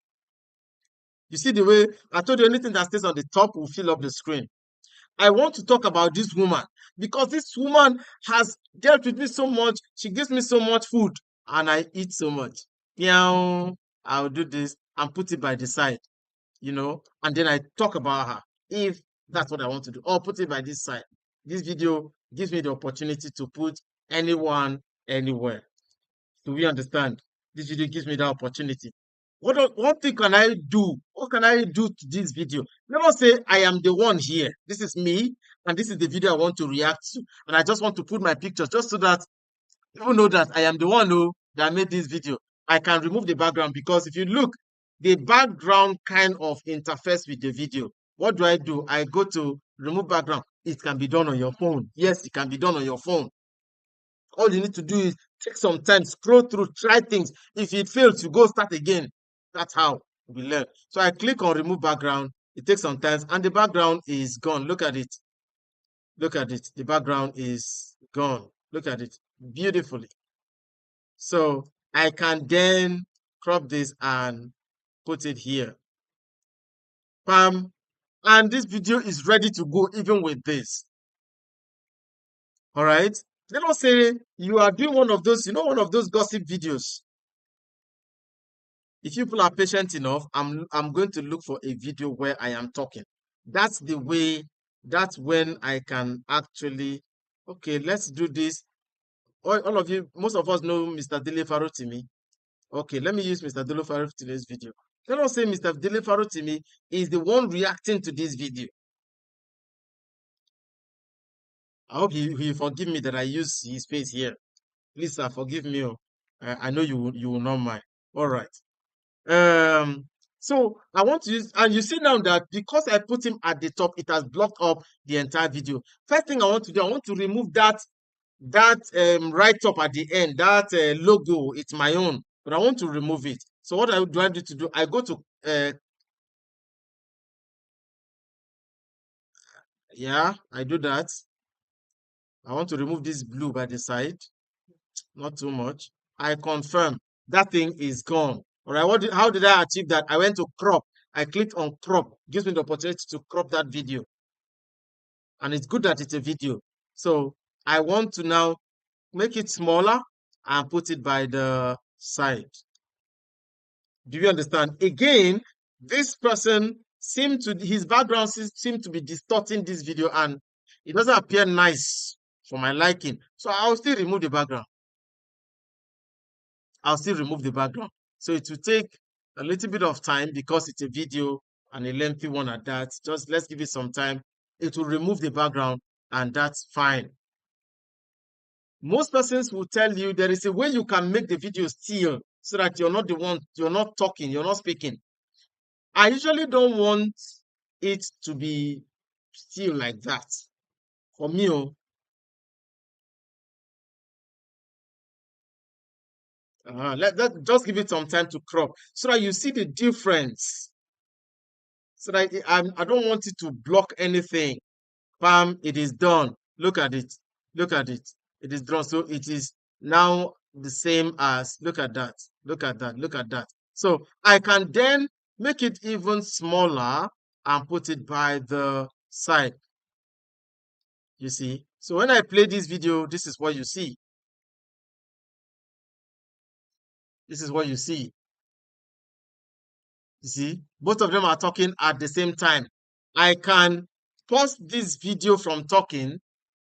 S1: You see the way I told you, anything that stays on the top will fill up the screen. I want to talk about this woman because this woman has dealt with me so much. She gives me so much food and I eat so much. Yeah, I'll do this and put it by the side, and then I talk about her if that's what I want to do, or put it by this side. This video gives me the opportunity to put anyone anywhere. Do we understand? This video gives me that opportunity. What thing can I do? What can I do to this video? Let us say I am the one here. This is me, and this is the video I want to react to. And I just want to put my picture just so that people know that I am the one that made this video. I can remove the background because if you look, the background kind of interferes with the video. What do? I go to remove background. It can be done on your phone. Yes, it can be done on your phone. All you need to do is take some time, scroll through, try things. If it fails, you go start again. That's how we learn. So I click on remove background. It takes some time and the background is gone. Look at it. Look at it. The background is gone. Look at it beautifully. So I can then crop this and put it here. Bam. And this video is ready to go even with this. All right. Let us say you are doing one of those, one of those gossip videos. If people are patient enough, I'm going to look for a video where I am talking. That's the way, that's when I can actually, okay, let's do this. All of you, most of us know Mr. Dele Farotimi. Okay, let me use Mr. Dele Farotimi's video. Let us say Mr. Dele Farotimi is the one reacting to this video. I hope he forgive me that I use his face here. Please, sir, forgive me. Oh. I know you will not mind. All right. Um, so I want to use, and you see now that because I put him at the top, it has blocked up the entire video. First thing I want to do, I want to remove that right up at the end, that logo. It's my own, but I want to remove it. So what do I need to do? I go to yeah, I do that. I want to remove this blue by the side, not too much. I confirm that thing is gone. All right, how did I achieve that? I went to crop. I clicked on crop. Gives me the opportunity to crop that video. And it's good that it's a video. So I want to now make it smaller and put it by the side. Do you understand? Again, this person his background seemed to be distorting this video, and it doesn't appear nice for my liking. So I'll still remove the background. So it will take a little bit of time because it's a video and a lengthy one at that. Just let's give it some time. It will remove the background, and that's fine. Most persons will tell you there is a way you can make the video still so that you're not talking, you're not speaking. I usually don't want it to be still like that. For me, just give it some time to crop so that you see the difference. So that I don't want it to block anything. Bam, it is done. Look at it. Look at it. It is done. So it is now the same as, look at that. Look at that. Look at that. So I can then make it even smaller and put it by the side. You see? So when I play this video, this is what you see. This is what you see. You see? Both of them are talking at the same time. I can pause this video from talking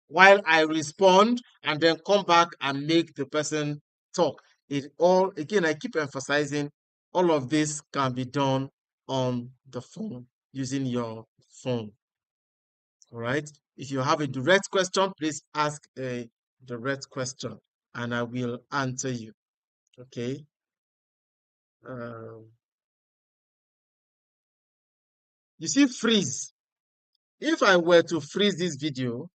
S1: while I respond and then come back and make the person talk. Again, I keep emphasizing all of this can be done on the phone using your phone. All right. If you have a direct question, please ask a direct question and I will answer you. Okay. You see, freeze. If I were to freeze this video,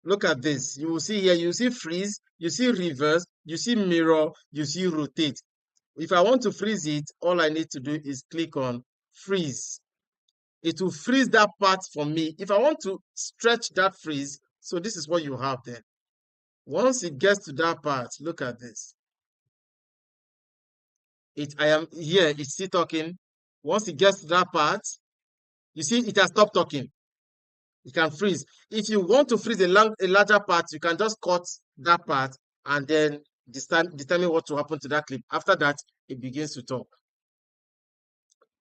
S1: look at this. You will see here, you see freeze, you see reverse, you see mirror, you see rotate. If I want to freeze it, all I need to do is click on freeze. It will freeze that part for me. If I want to stretch that freeze, so this is what you have there. Once it gets to that part, look at this. I am here, it's still talking. Once it gets to that part, you see it has stopped talking. You can freeze. If you want to freeze a larger part, you can just cut that part and then determine what will happen to that clip. After that, it begins to talk.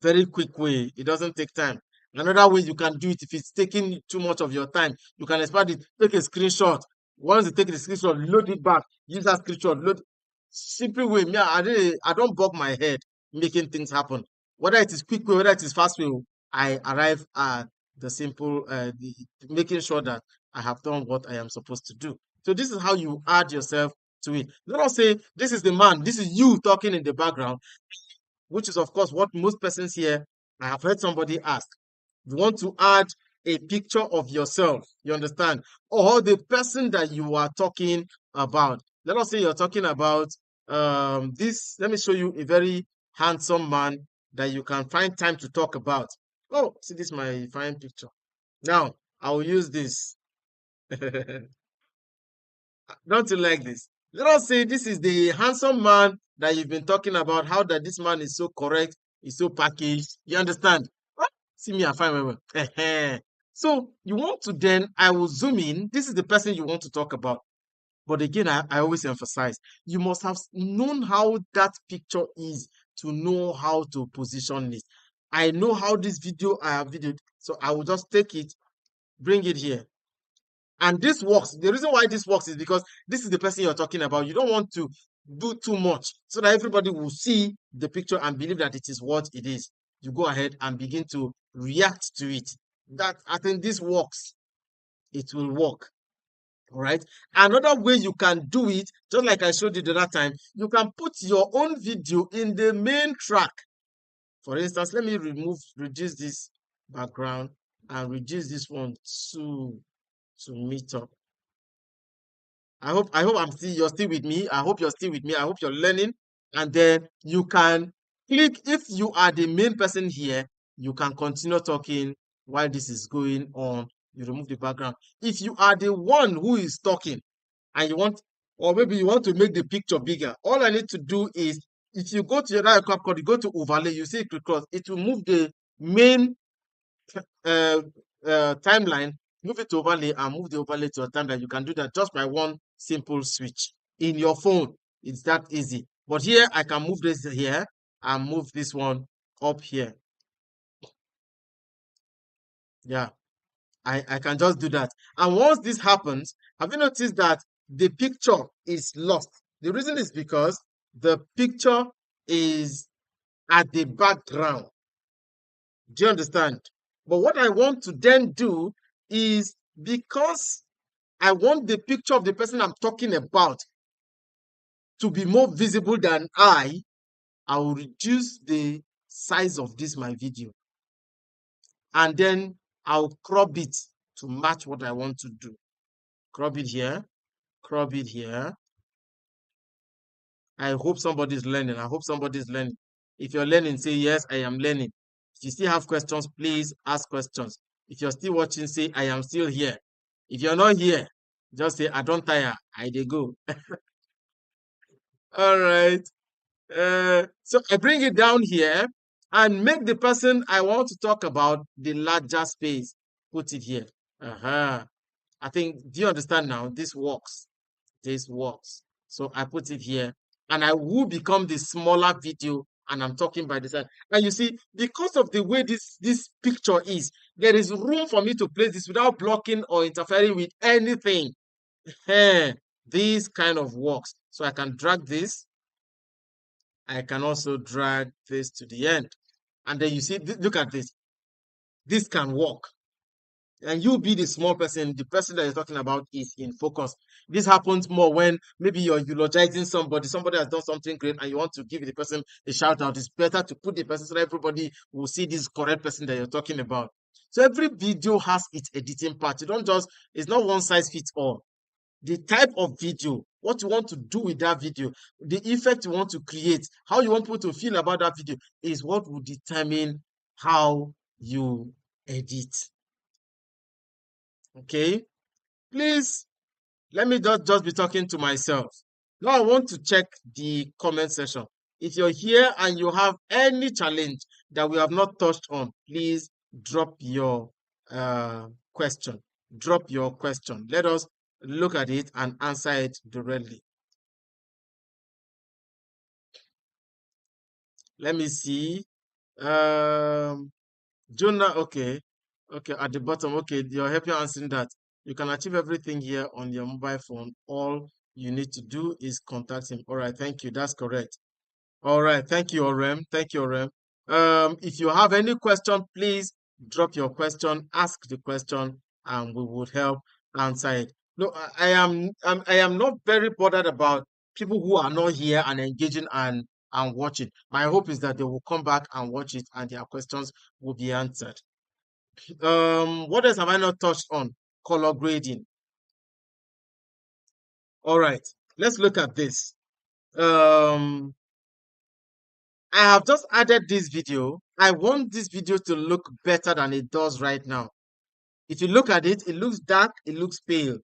S1: Very quick way. It doesn't take time. Another way you can do it, if it's taking too much of your time, you can expand it, take a screenshot. Once you take the screenshot, load it back, use that screenshot, load. Simple way. Me, I don't bug my head making things happen. Whether it is quick way, whether it is fast way, I arrive at the simple, making sure that I have done what I am supposed to do. So this is how you add yourself to it. Let us say this is the man, this is you talking in the background, which is of course what most persons here. I have heard somebody ask, you want to add a picture of yourself, you understand, or the person that you are talking about. Let us say you're talking about this. Let me show you a very handsome man that you can find time to talk about. Oh, see, this is my fine picture. Now I will use this. Don't you like this? Let us say this is the handsome man that you've been talking about. How that this man is so correct, is so packaged. You understand? Ah, see me, I find well. So you want to then, I will zoom in. This is the person you want to talk about. But again, I always emphasize, you must have known how that picture is to know how to position it. I know how this video I have videoed, so I will just take it, bring it here. And this works. The reason why this works is because this is the person you're talking about. You don't want to do too much so that everybody will see the picture and believe that it is what it is. You go ahead and begin to react to it. That, I think this works. It will work. All right. Another way you can do it, just like I showed you the other time, you can put your own video in the main track. For instance, let me reduce this background and reduce this one to meet up. I hope you're still with me. I hope you're still with me. I hope you're learning. And then you can click, if you are the main person here, you can continue talking while this is going on. You remove the background. If you are the one who is talking and you want, or maybe you want to make the picture bigger, all I need to do is, if you go to your CapCut, you go to overlay, you see it cross, it will move the main uh, timeline, move it to overlay and move the overlay to a timeline. You can do that just by one simple switch in your phone. It's that easy. But here I can move this here and move this one up here. Yeah, I can just do that. And once this happens, have you noticed that the picture is lost? The reason is because the picture is at the background. Do you understand? But what I want to then do is, because I want the picture of the person I'm talking about to be more visible than I will reduce the size of this my video. And then I'll crop it to match what I want to do. Crop it here, crop it here. I hope somebody's learning. I hope somebody's learning. If you're learning, say, yes, I am learning. If you still have questions, please ask questions. If you're still watching, say, I am still here. If you're not here, just say, I don't tire, I dey go. All right. So I bring it down here and make the person I want to talk about the larger space. Put it here. I think, do you understand now? This works. This works. So I put it here and I will become the smaller video and I'm talking by the side. And you see, because of the way this picture is, there is room for me to place this without blocking or interfering with anything. This kind of works. So I can drag this. I can also drag this to the end. And then you see, look at this. This can work. And you be the small person, the person that you're talking about is in focus. This happens more when maybe you're eulogizing somebody has done something great and you want to give the person a shout out. It's better to put the person so that everybody will see this correct person that you're talking about. So every video has its editing part. You don't just, it's not one size fits all. The type of video, what you want to do with that video, the effect you want to create, how you want people to feel about that video is what will determine how you edit. Okay, please let me just be talking to myself. Now I want to check the comment section. If you're here and you have any challenge that we have not touched on, please drop your question. Drop your question. Let us look at it and answer it directly. Let me see. Jonah, okay. Okay, at the bottom, okay, you're helping answering that. You can achieve everything here on your mobile phone. All you need to do is contact him. All right, thank you. That's correct. All right, thank you, Orem. Thank you, Orem. If you have any question, please drop your question, ask the question, and we would help answer it. No, I am not very bothered about people who are not here and engaging and watching. My hope is that they will come back and watch it and their questions will be answered. What else have I not touched on? Color grading. All right, let's look at this. I have just added this video. I want this video to look better than it does right now. If you look at it, it looks dark, it looks pale.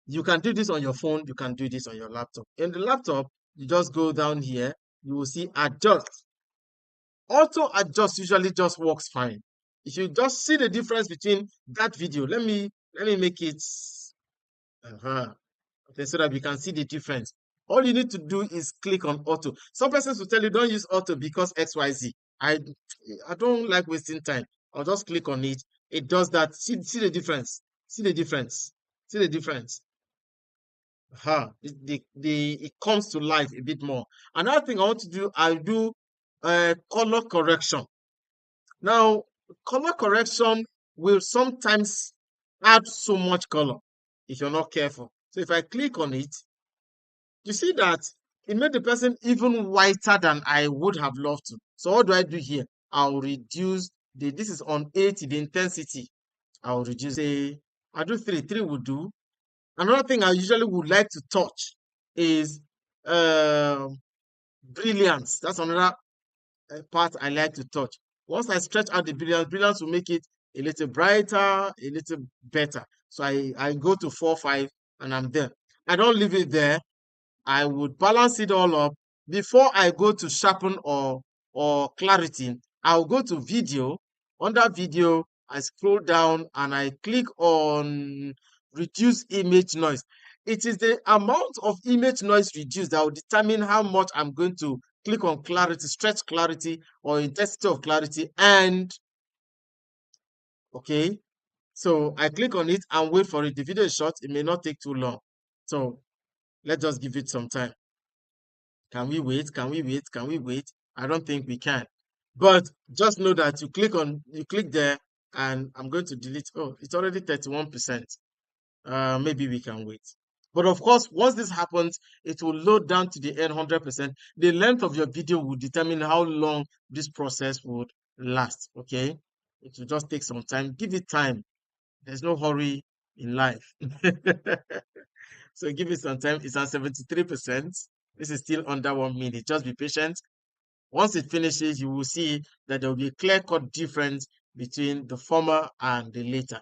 S1: You can do this on your phone, you can do this on your laptop. In the laptop, you just go down here, you will see adjust. Auto adjust usually just works fine. If you just see the difference between that video, let me make it okay, so that we can see the difference. All you need to do is click on auto. Some persons will tell you don't use auto because XYZ. I don't like wasting time. I'll just click on it. It does that. See the difference. See the difference. See the difference. It comes to life a bit more. Another thing I want to do, I do color correction. Now, color correction will sometimes add so much color if you're not careful. So if I click on it, you see that it made the person even whiter than I would have loved to. So what do I do here? I'll reduce this is on 80, the intensity. I'll reduce, say, I'll do 3. 3 would do. Another thing I usually would like to touch is uh, brilliance. That's another part I like to touch. Once I stretch out the brilliance will make it a little brighter, a little better. So I go to 4, 5, and I'm there. I don't leave it there. I would balance it all up. Before I go to sharpen or clarity, I'll go to video. Under video, I scroll down and I click on reduce image noise. It is the amount of image noise reduced that will determine how much I'm going to click on clarity, stretch clarity, or intensity of clarity. And okay, so I click on it and wait for it. The video is short, it may not take too long. So let's just give it some time. Can we wait? Can we wait? Can we wait? I don't think we can. But just know that you click there, and I'm going to delete. Oh, it's already 31%. Maybe we can wait. But of course, once this happens, it will load down to the end 100%. The length of your video will determine how long this process would last. Okay, it will just take some time. Give it time. There's no hurry in life. So give it some time. It's at 73%. This is still under 1 minute. Just be patient. Once it finishes, you will see that there will be a clear-cut difference between the former and the later.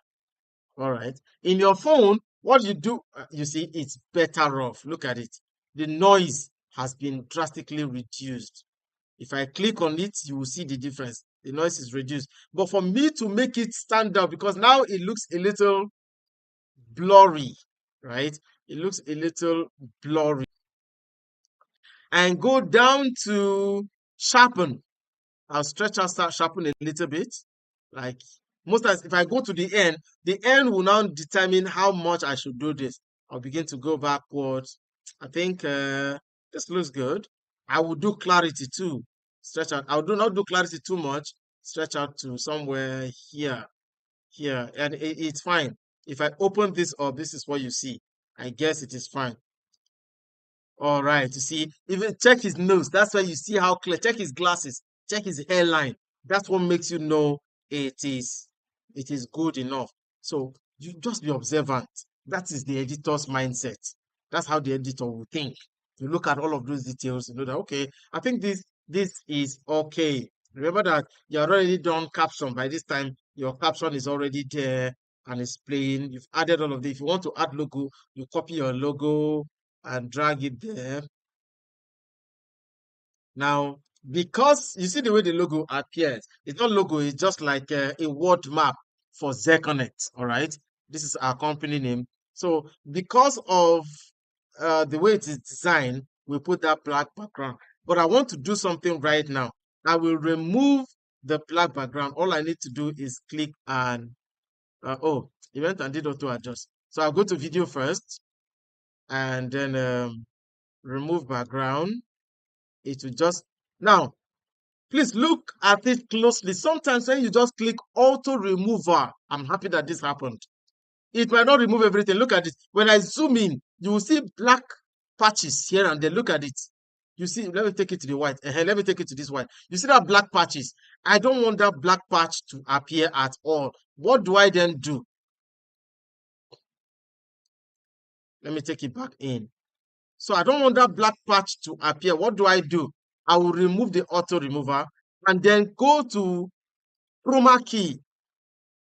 S1: All right. In your phone, what you do, you see, it's better off. Look at it. The noise has been drastically reduced. If I click on it, you will see the difference. The noise is reduced. But for me to make it stand out, because now it looks a little blurry, right? It looks a little blurry. And go down to sharpen. I'll stretch out, start sharpen a little bit. Like most times, if I go to the end will now determine how much I should do this. I'll begin to go backwards. I think this looks good. I will do clarity too. Stretch out. I will not do clarity too much. Stretch out to somewhere here, and it's fine. If I open this up, this is what you see. I guess it is fine. All right, you see, even check his nose. That's why you see how clear. Check his glasses. Check his hairline. That's what makes you know it is good enough. So you just be observant. That is the editor's mindset. That's how the editor will think. You look at all of those details, you know that okay, I think this is okay. Remember that you already done caption. By this time, your caption is already there and it's playing. You've added all of this. If you want to add logo, you copy your logo and drag it there. Now, because you see the way the logo appears, it's not logo, it's just like a word map for Zirconnect. All right, this is our company name. So, because of the way it is designed, we put that black background. But I want to do something right now. I will remove the black background. All I need to do is click and oh, event and did auto adjust. So I'll go to video first and then remove background. It will just now please look at it closely. Sometimes when you just click auto remover, I'm happy that this happened. It might not remove everything. Look at it. When I zoom in, you will see black patches here and there. Look at it. You see, let me take it to the white. Let me take it to this white. You see that black patches? I don't want that black patch to appear at all. What do I then do? Let me take it back in. So I don't want that black patch to appear. What do I do? I will remove the auto remover and then go to chroma key.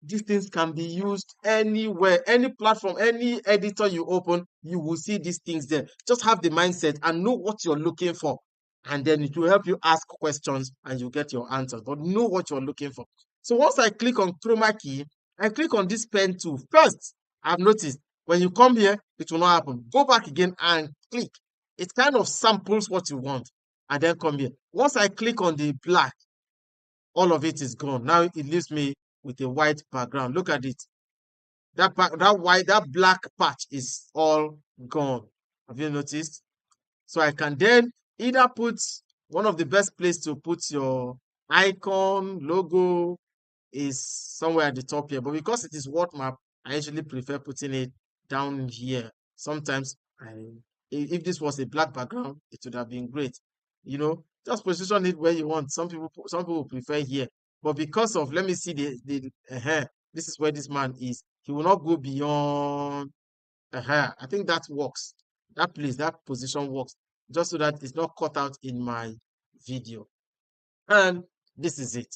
S1: These things can be used anywhere, any platform, any editor you open, you will see these things there. Just have the mindset and know what you're looking for. And then it will help you ask questions and you get your answers. But know what you're looking for. So once I click on chroma key, I click on this pen tool. First, I've noticed when you come here, it will not happen. Go back again and click. It kind of samples what you want and then come here. Once I click on the black, all of it is gone. Now it leaves me with a white background. Look at it. That black patch is all gone. Have you noticed? So I can then either put one of the best place to put your icon, logo is somewhere at the top here. But because it is word map, I actually prefer putting it down here. Sometimes if this was a black background, it would have been great. You know, just position it where you want. Some people prefer here. But because of, let me see this is where this man is. He will not go beyond I think that works. That place, that position works. Just so that it's not cut out in my video. And this is it.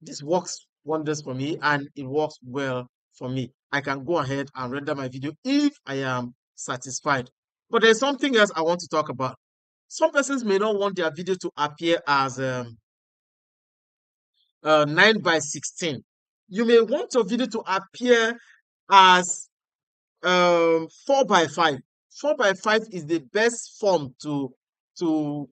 S1: This works wonders for me and it works well for me. I can go ahead and render my video if I am satisfied. But there's something else I want to talk about. Some persons may not want their video to appear as 9:16. You may want your video to appear as 4:5. 4:5 is the best form to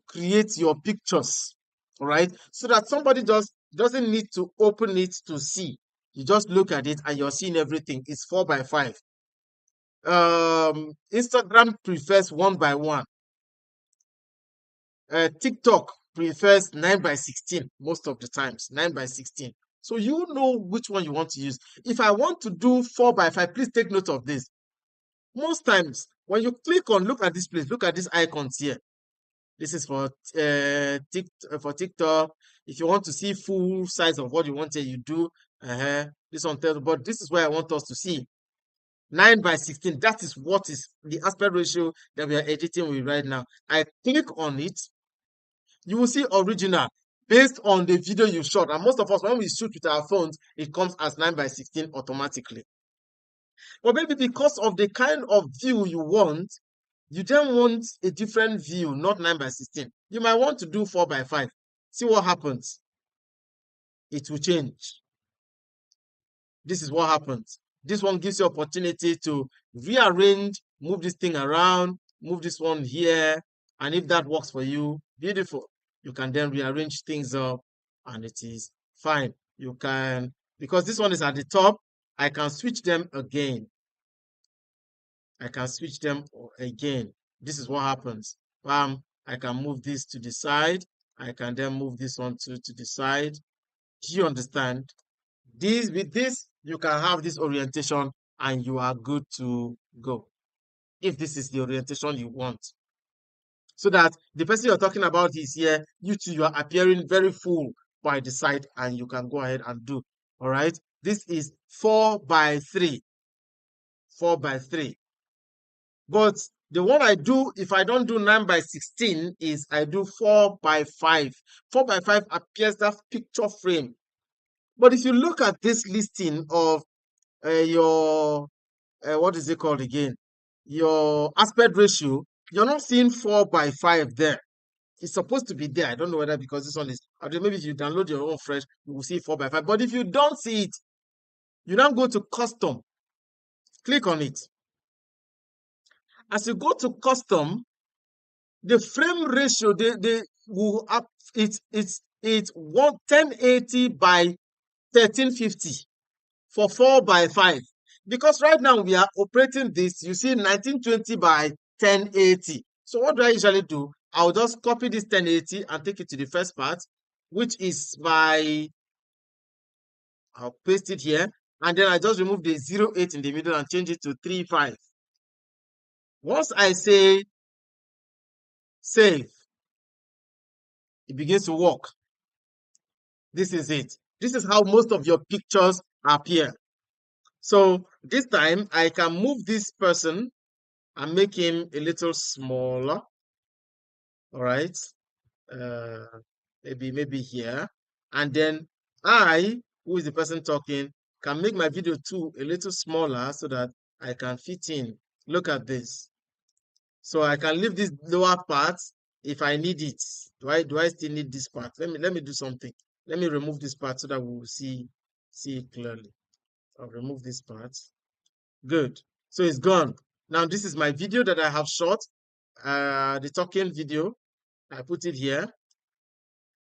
S1: create your pictures, all right? So that somebody just doesn't need to open it to see. You just look at it and you're seeing everything. It's 4:5. Instagram prefers 1:1. TikTok prefers 9:16 most of the times. 9:16. So you know which one you want to use. If I want to do 4:5, please take note of this. Most times when you click on, look at this place, look at these icons here. This is for TikTok. If you want to see full size of what you want to, you do this one. But this is where I want us to see 9:16. That is what is the aspect ratio that we are editing with right now. I click on it, you will see original based on the video you shot. And most of us, when we shoot with our phones, it comes as 9:16 automatically. But maybe because of the kind of view you want, you then want a different view, not 9:16. You might want to do 4:5. See what happens. It will change. This is what happens. This one gives you opportunity to rearrange, move this thing around, move this one here. And if that works for you, beautiful. You can then rearrange things up and it is fine. You can, because this one is at the top, I can switch them again. I can switch them again. This is what happens. I can move this to the side. I can then move this one to the side. Do you understand? With this, you can have this orientation and you are good to go. If this is the orientation you want. So that the person you're talking about is here, you too, you are appearing very full by the side and you can go ahead and do. All right. This is 4:3. 4:3. But the one I do, if I don't do 9:16, is I do 4:5. 4:5 appears that picture frame. But if you look at this listing of your, what is it called again? Your aspect ratio, you're not seeing 4:5 there. It's supposed to be there. I don't know whether because this one is, maybe if you download your own fresh, you will see 4:5. But if you don't see it, you now go to custom, click on it. As you go to custom, the frame ratio they will up it's 1080 by 1350 for 4:5. Because right now we are operating this, you see 1920 by 1080. So what do I usually do? I'll just copy this 1080 and take it to the first part, which is I'll paste it here, and then I just remove the 08 in the middle and change it to 35. Once I say save, it begins to work. This is it. This is how most of your pictures appear. So this time I can move this person and make him a little smaller. All right. Maybe here. And then I, who is the person talking, can make my video too a little smaller so that I can fit in. Look at this. So I can leave this lower part if I need it. Do I still need this part? Let me do something. Let me remove this part so that we will see it clearly. I'll remove this part. Good. So it's gone. Now this is my video that I have shot. The talking video. I put it here.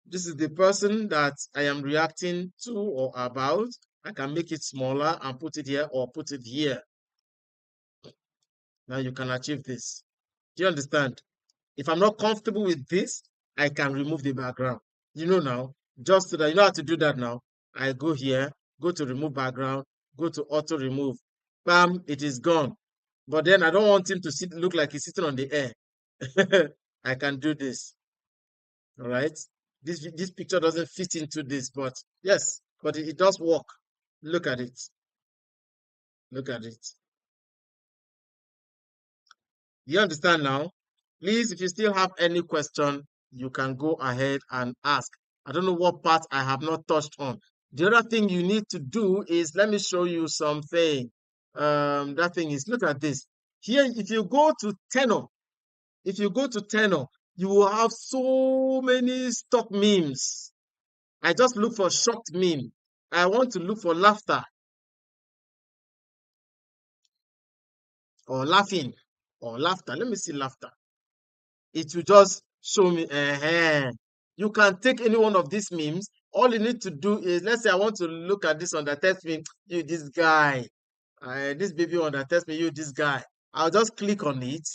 S1: This is the person that I am reacting to or about. I can make it smaller and put it here or put it here. Now you can achieve this. Do you understand? If I'm not comfortable with this, I can remove the background. You know now, just so that you know how to do that now. I go here, go to remove background, go to auto remove. Bam, it is gone. But then I don't want him to look like he's sitting on the air. I can do this. All right. This picture doesn't fit into this, but yes, but it does work. Look at it. Look at it. You understand now? Please, if you still have any question, you can go ahead and ask. I don't know what part I have not touched on. The other thing you need to do is, let me show you something. That thing is, look at this. Here, if you go to Tenor, you will have so many stock memes. I just look for shocked meme. I want to look for laughter or laughing or laughter. Let me see laughter. It will just show me. You can take any one of these memes. All you need to do is, let's say I want to look at this one that tells me, you, this guy, this baby one that tells me, you, this guy. I'll just click on it.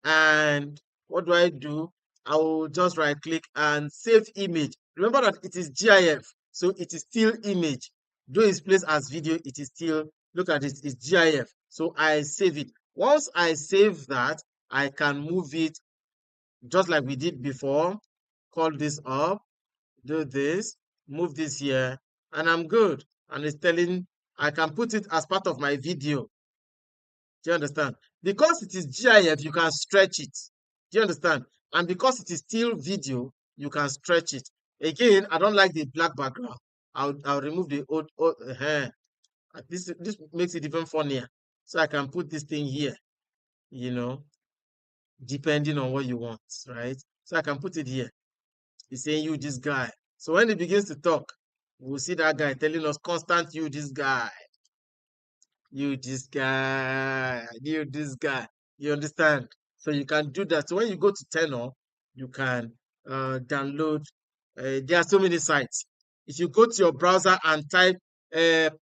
S1: And what do I do? I will just right click and save image. Remember that it is GIF, so it is still image. Though it's placed as video, it is still, look at it, it's GIF. So I save it. Once I save that, I can move it just like we did before. Call this up, do this, move this here, and I'm good. And it's telling, I can put it as part of my video. Do you understand? Because it is GIF, you can stretch it. Do you understand? And because it is still video, you can stretch it. Again, I don't like the black background. I'll remove the old hair. This makes it even funnier. So I can put this thing here, you know, depending on what you want, right? So I can put it here. He's saying, you, this guy. So when he begins to talk, we'll see that guy telling us constant, you, this guy, you, this guy, you, this guy. You understand? So you can do that. So when you go to Tenor, you can download. There are so many sites. If you go to your browser and type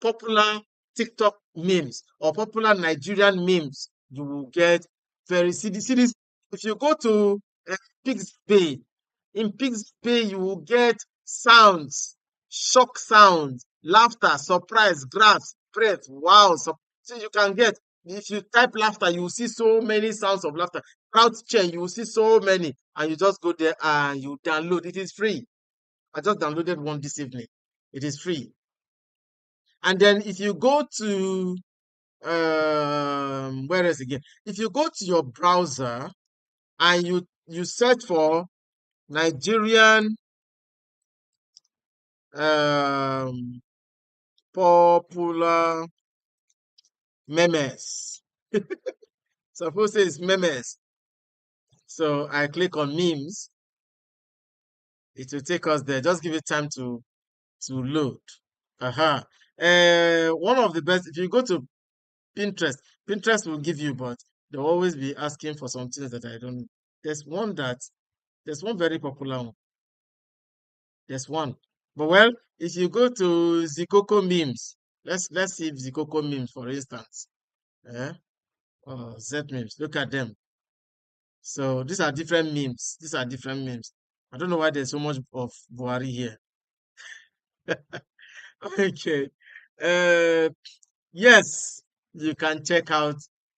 S1: popular TikTok memes or popular Nigerian memes, you will get very see this. If you go to Pixabay, in Pixabay you will get sounds, shock sounds, laughter, surprise, graphs, breath, wow. So you can get, if you type laughter, you will see so many sounds of laughter. Crowd chain, you will see so many, and you just go there and you download. It is free. I just downloaded one this evening. It is free. And then if you go to where is it again? If you go to your browser and you search for Nigerian popular memes. Suppose it's memes. So I click on memes. It will take us there. Just give it time to load. Aha. One of the best, if you go to Pinterest, Pinterest will give you, but they'll always be asking for some things that I don't. There's one that there's one very popular one. There's one. But well, if you go to Zikoko memes, let's see Zikoko memes, for instance. Eh? Oh, Z memes. Look at them. So these are different memes. These are different memes. I don't know why there's so much of Buhari here. Okay. Uh, yes, you can check out.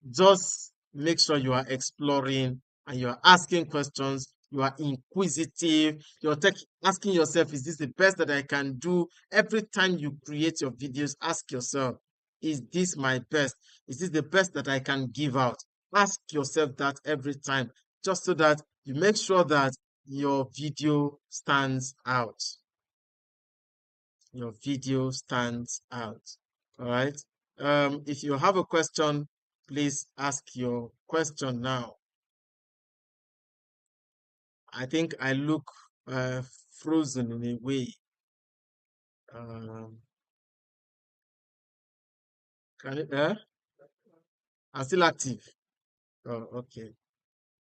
S1: Just make sure you are exploring and you are asking questions. You are inquisitive. You're asking yourself, is this the best that I can do? Every time you create your videos, ask yourself, is this my best? Is this the best that I can give out? Ask yourself that every time, just so that you make sure that your video stands out. Your video stands out. All right. If you have a question, please ask your question now. I think I look frozen in a way. Um, can it, I'm still active. Oh, okay.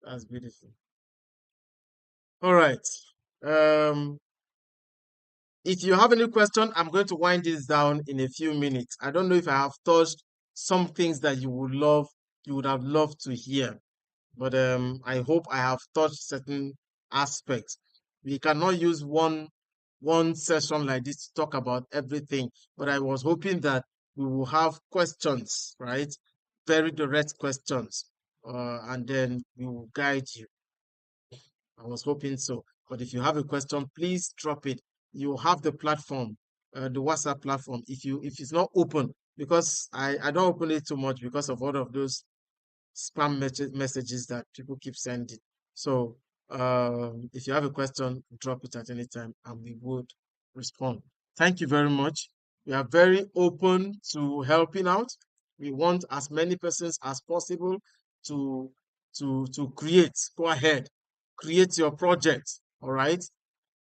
S1: That's beautiful. All right. Um, if you have any question, I'm going to wind this down in a few minutes. I don't know if I have touched some things that you would have loved to hear, but I hope I have touched certain aspects. We cannot use one session like this to talk about everything, but I was hoping that we will have questions, right? Very direct questions, and then we will guide you. I was hoping so. But if you have a question, please drop it. You have the platform, the WhatsApp platform. If it's not open, because I don't open it too much because of all of those spam messages that people keep sending. So if you have a question, drop it at any time and we would respond. Thank you very much. We are very open to helping out. We want as many persons as possible to to create. Go ahead, create your project. All right.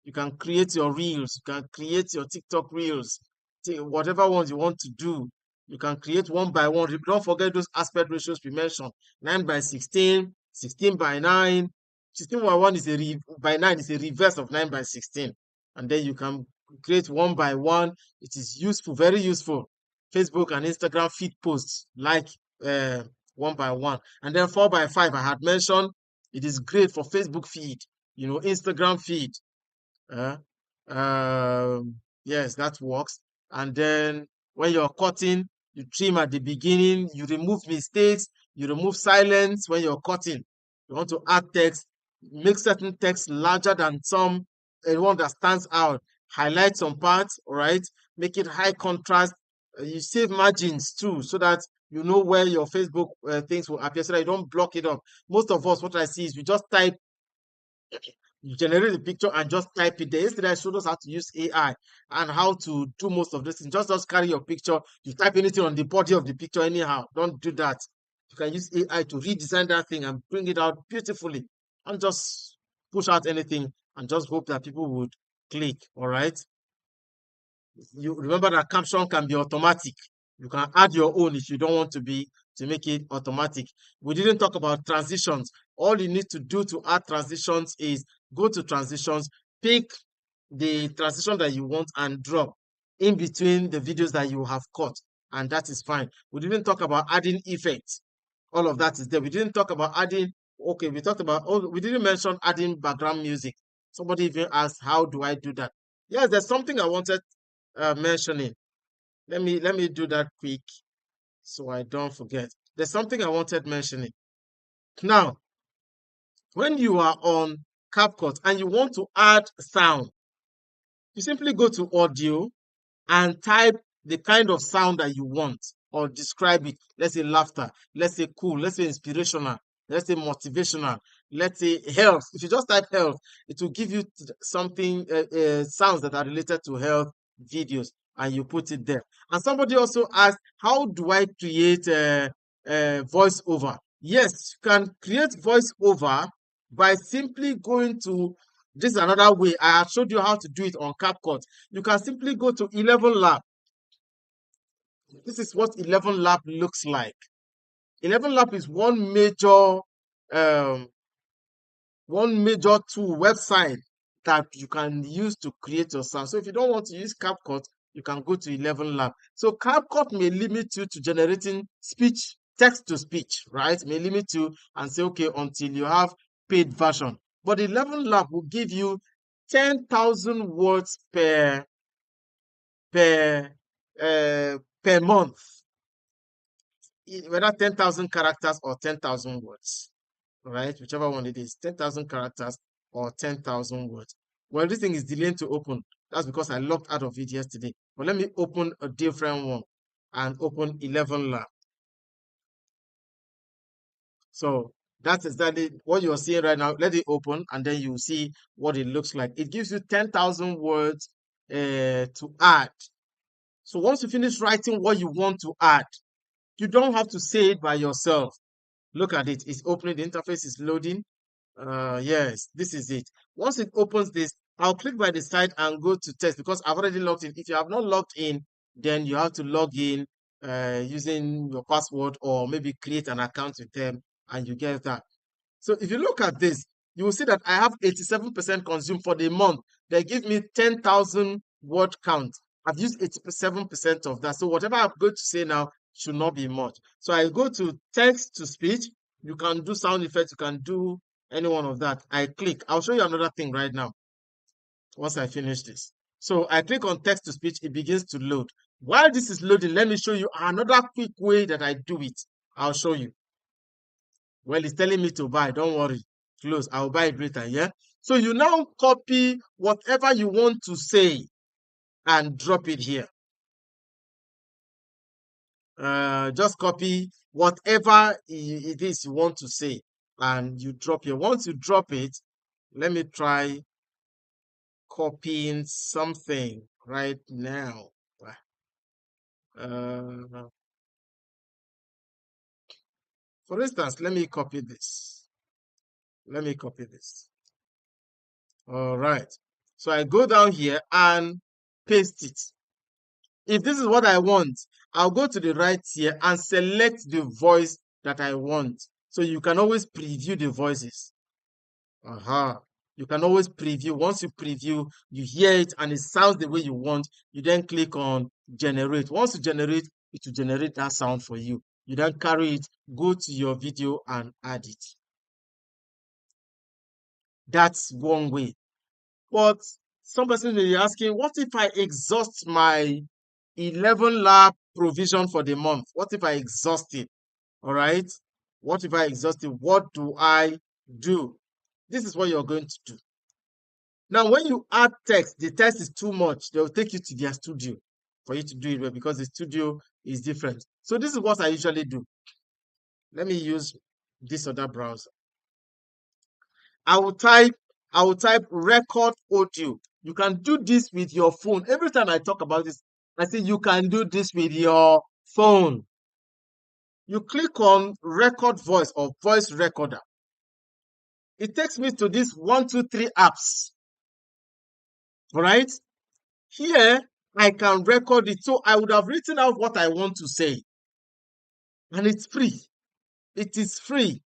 S1: You can create your reels, you can create your TikTok reels, whatever ones you want to do. You can create one by one. Don't forget those aspect ratios we mentioned: 9 by 16, 16 by 9. 16 by 1 is by 9 is a reverse of 9 by 16. And then you can create one by one. It is useful, very useful. Facebook and Instagram feed posts like uh, one by one. And then 4 by 5, I had mentioned, it is great for Facebook feed, Instagram feed. uh, yes, that works. And then when you're cutting, you trim at the beginning, you remove mistakes, you remove silence when you're cutting. You want to add text, make certain text larger than some, one that stands out. Highlight some parts, all right? Make it high contrast. You save margins too, so that you know where your Facebook things will appear, so that you don't block it up. Most of us, what I see is we just type, you generate the picture and just type it there. Yesterday, I showed us how to use AI and how to do most of this thing. Just carry your picture, you type anything on the body of the picture anyhow. Don't do that. You can use AI to redesign that thing and bring it out beautifully, and just push out anything and just hope that people would click. All right. You remember that caption can be automatic. You can add your own if you don't want to make it automatic. We didn't talk about transitions. All you need to do to add transitions is go to transitions, pick the transition that you want and drop in between the videos that you have cut, and that is fine. We didn't talk about adding effects. All of that is there. We didn't talk about adding, okay, we talked about, oh, we didn't mention adding background music. Somebody even asked, how do I do that? Yes, there's something I wanted mentioning. Let me do that quick so I don't forget. There's something I wanted mentioning. Now, when you are on CapCut and you want to add sound, you simply go to audio and type the kind of sound that you want, or describe it. Let's say laughter, let's say cool, let's say inspirational, let's say motivational, let's say health. If you just type health, it will give you something, sounds that are related to health videos, and you put it there. And somebody also asked, how do I create voiceover? Yes, you can create voiceover by simply going to, this is another way. I have showed you how to do it on CapCut. You can simply go to 11 Lab. This is what 11 Lab looks like. 11 Lab is um, one major tool website that you can use to create your sound. So if you don't want to use CapCut, you can go to 11 Lab. So CapCut may limit you to generating speech, text to speech, right? May limit you and say, okay, until you have paid version. But 11 Lab will give you 10,000 words per per month, whether 10,000 characters or 10,000 words, right? Whichever one it is, 10,000 characters or 10,000 words. Well, this thing is delaying to open. That's because I logged out of it yesterday. But let me open a different one and open 11 Lab. So that's exactly what you're seeing right now. Let it open and then you see what it looks like. It gives you 10,000 words to add. So once you finish writing what you want to add, you don't have to say it by yourself. Look at it. It's opening. The interface is loading. Yes, this is it. Once it opens this, I'll click by the side and go to text because I've already logged in. If you have not logged in, then you have to log in using your password or maybe create an account with them and you get that. So if you look at this, you will see that I have 87% consumed for the month. They give me 10,000 word count. I've used 87% of that. So whatever I'm going to say now should not be much. So I go to text to speech. You can do sound effects. You can do any one of that. I click. I'll show you another thing right now once I finish this. So I click on text to speech. It begins to load. While this is loading, let me show you another quick way that I do it. I'll show you. Well, it's telling me to buy. Don't worry. Close. I'll buy it later. Yeah. So you now copy whatever you want to say and drop it here. Just copy whatever it is you want to say and you drop here. Once you drop it, let me try copying something right now. For instance, let me copy this. Let me copy this. All right. So I go down here and paste it. If this is what I want, I'll go to the right here and select the voice that I want. So you can always preview the voices. You can always preview. Once you preview, you hear it and it sounds the way you want. You then click on generate. Once you generate, it will generate that sound for you. You then carry it, go to your video and add it. That's one way. But some person may be asking, what if I exhaust my 11 lab provision for the month? What if I exhaust it? All right. What if I exhaust it? What do I do? This is what you're going to do. Now, when you add text, the text is too much. They'll take you to their studio for you to do it well because the studio is different. So this is what I usually do. Let me use this other browser. I will type record audio. You can do this with your phone. Every time I talk about this, I say you can do this with your phone. You click on record voice or voice recorder. It takes me to this 1, 2, 3 apps. All right. Here, I can record it. So I would have written out what I want to say. And it's free. It is free.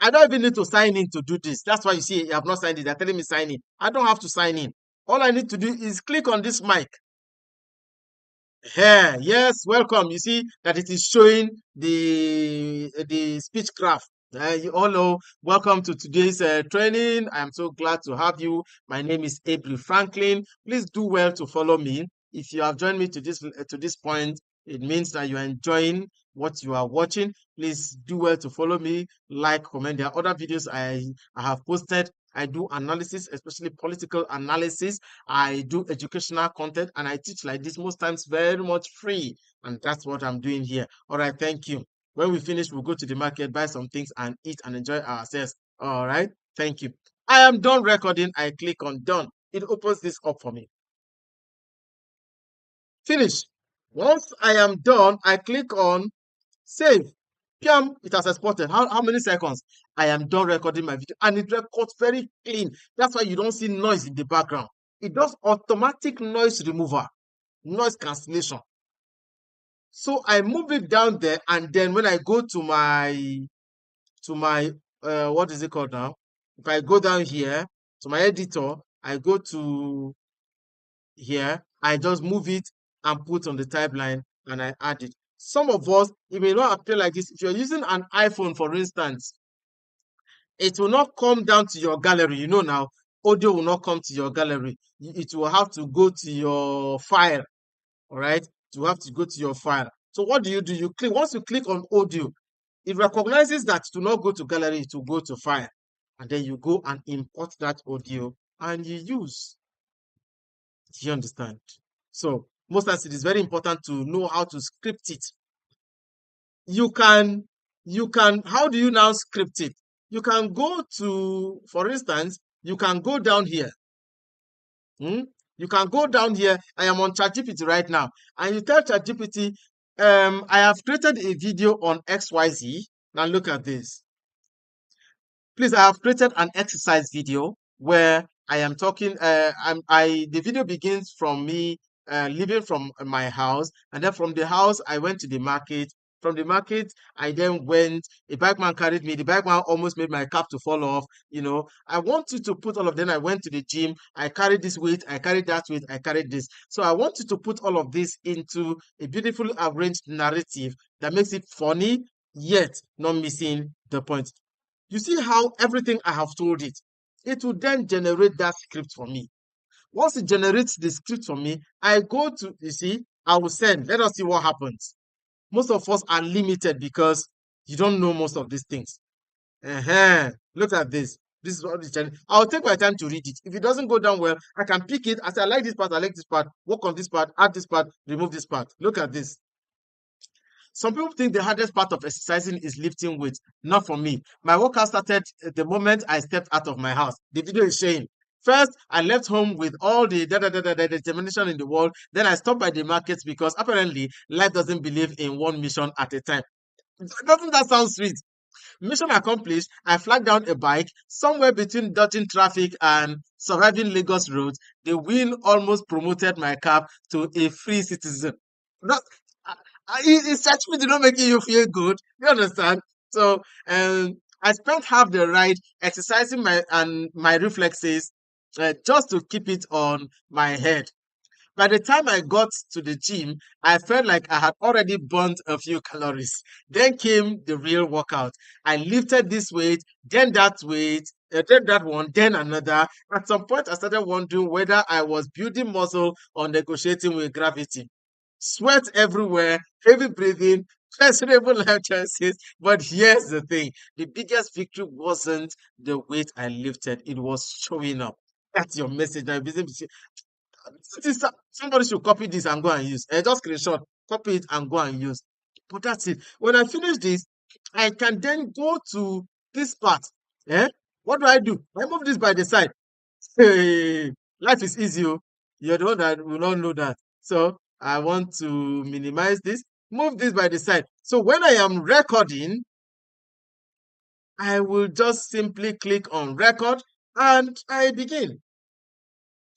S1: I don't even need to sign in to do this. That's why you see I have not signed in. They're telling me sign in. I don't have to sign in. All I need to do is click on this mic. Here, yes, welcome. You see that it is showing the speech graph. You all know, welcome to today's training. I am so glad to have you. My name is April Franklin. Please do well to follow me. If you have joined me to this point, it means that you are enjoying what you are watching. Please do well to follow me, like, comment. There are other videos I have posted. I do analysis, especially political analysis. I do educational content and I teach like this most times very much free. And that's what I'm doing here. All right, thank you. When we finish, we'll go to the market, buy some things and eat and enjoy ourselves. All right, thank you. I am done recording. I click on done. It opens this up for me. Finish. Once I am done, I click on save. Piam, it has exported. How many seconds? I am done recording my video and it records very clean. That's why you don't see noise in the background. It does automatic noise remover, noise cancellation. So I move it down there and then when I go to my what is it called now? If I go down here to my editor, I go to here, I just move it and put on the timeline and I add it. Some of us, it may not appear like this. If you're using an iPhone, for instance, it will not come down to your gallery. You know now, audio will not come to your gallery. It will have to go to your file. All right, you have to go to your file. So what do? You click. Once you click on audio, it recognizes that to not go to gallery, it will go to file, and then you go and import that audio and you use. Do you understand? So most times it is very important to know how to script it. You can, how do you now script it? You can go to, for instance, you can go down here. You can go down here. I am on ChatGPT right now. And you tell ChatGPT, I have created a video on XYZ. Now look at this. Please, I have created an exercise video where I am talking. The video begins from me leaving from my house, and then from the house I went to the market. From the market, I then went. A bike man carried me. The bike man almost made my cap to fall off. I want you to put all of them. I went to the gym. I carried this weight. I carried that weight. I carried this. So I want you to put all of this into a beautifully arranged narrative that makes it funny, yet not missing the point. You see how everything I have told it, it will then generate that script for me. Once it generates the script for me, I go to, you see, I will send. Let us see what happens. Most of us are limited because you don't know most of these things. Look at this. This is what the challenge. I'll take my time to read it. If it doesn't go down well, I can pick it. I say, I like this part, I like this part, work on this part, add this part, remove this part. Look at this. Some people think the hardest part of exercising is lifting weights. Not for me. My workout started the moment I stepped out of my house. The video is showing. First, I left home with all the determination in the world. Then I stopped by the markets because apparently life doesn't believe in one mission at a time. Doesn't that sound sweet? Mission accomplished. I flagged down a bike somewhere between dodging traffic and surviving Lagos roads. The win almost promoted my cab to a free citizen. That, it's actually not making you feel good. You understand? So, I spent half the ride exercising my reflexes just to keep it on my head. By the time I got to the gym, I felt like I had already burnt a few calories. Then came the real workout. I lifted this weight, then that weight, then that one, then another. At some point, I started wondering whether I was building muscle or negotiating with gravity. Sweat everywhere, heavy breathing, questionable life choices. But here's the thing, the biggest victory wasn't the weight I lifted, it was showing up. That's your message now. Somebody should copy this and go and use. Just screenshot, copy it and go and use. But that's it. When I finish this, I can then go to this part. Eh? What do? I move this by the side. Hey, life is easy. Oh. You're the one that will not know that. So I want to minimize this. Move this by the side. So when I am recording, I will just simply click on record and I begin.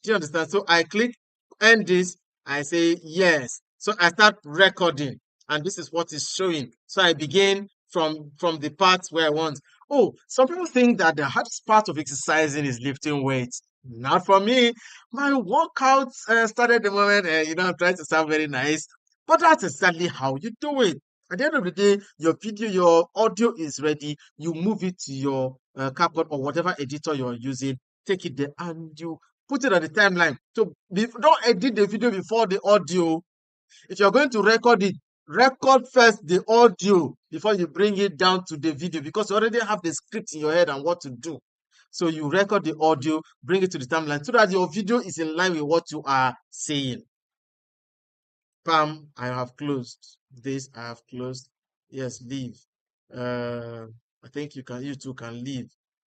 S1: Do you understand? So I click end this, I say yes. So I start recording, and this is what is showing. So I begin from the part where I want. Oh, some people think that the hardest part of exercising is lifting weights. Not for me. My workouts started the moment, I'm trying to sound very nice, but that's exactly how you do it. At the end of the day, your video, your audio is ready. You move it to your CapCut or whatever editor you're using. Take it there and you put it on the timeline. So don't edit the video before the audio. If you're going to record it, record first the audio before you bring it down to the video because you already have the script in your head and what to do. So you record the audio, bring it to the timeline so that your video is in line with what you are saying. Pam, I have closed this. I have closed. Yes, leave. I think you two can leave.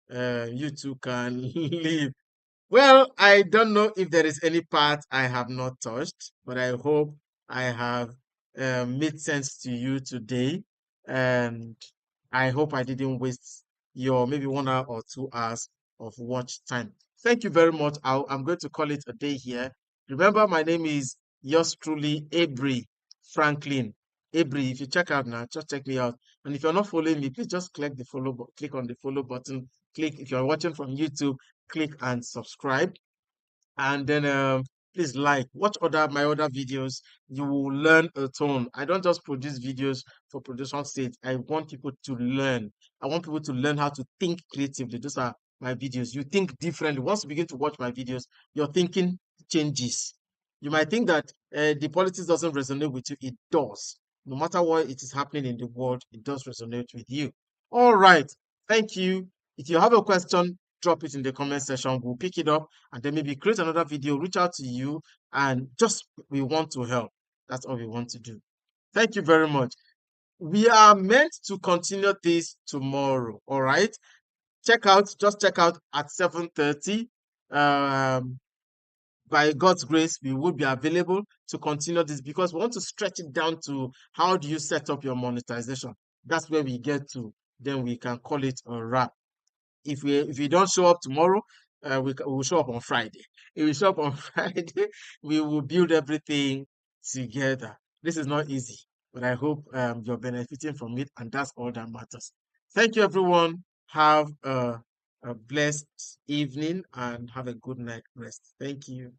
S1: You two can leave. Well, I don't know if there is any part I have not touched, but I hope I have made sense to you today. And I hope I didn't waste your maybe 1 hour or 2 hours of watch time. Thank you very much. I'm going to call it a day here. Remember, my name is yours truly, Abri Franklin. Abri, if you check out now, just check me out. And if you're not following me, please just click on the follow button. Click if you're watching from YouTube, click and subscribe, and then please watch my other videos. You will learn a ton. I don't just produce videos for production sake. I want people to learn. I want people to learn how to think creatively. Those are my videos. You think differently. Once you begin to watch my videos, your thinking changes. You might think that the politics doesn't resonate with you. It does. No matter what it is happening in the world, it does resonate with you. All right. Thank you. If you have a question, drop it in the comment section. We'll pick it up and then maybe create another video, reach out to you, and just we want to help. That's all we want to do. Thank you very much. We are meant to continue this tomorrow. All right. Just check out at 7:30. By God's grace, we will be available to continue this because we want to stretch it down to how do you set up your monetization. That's where we get to. Then we can call it a wrap. If we don't show up tomorrow, we will show up on Friday. If we show up on Friday, we will build everything together. This is not easy, but I hope you're benefiting from it, and that's all that matters. Thank you, everyone. Have a blessed evening and have a good night rest. Thank you.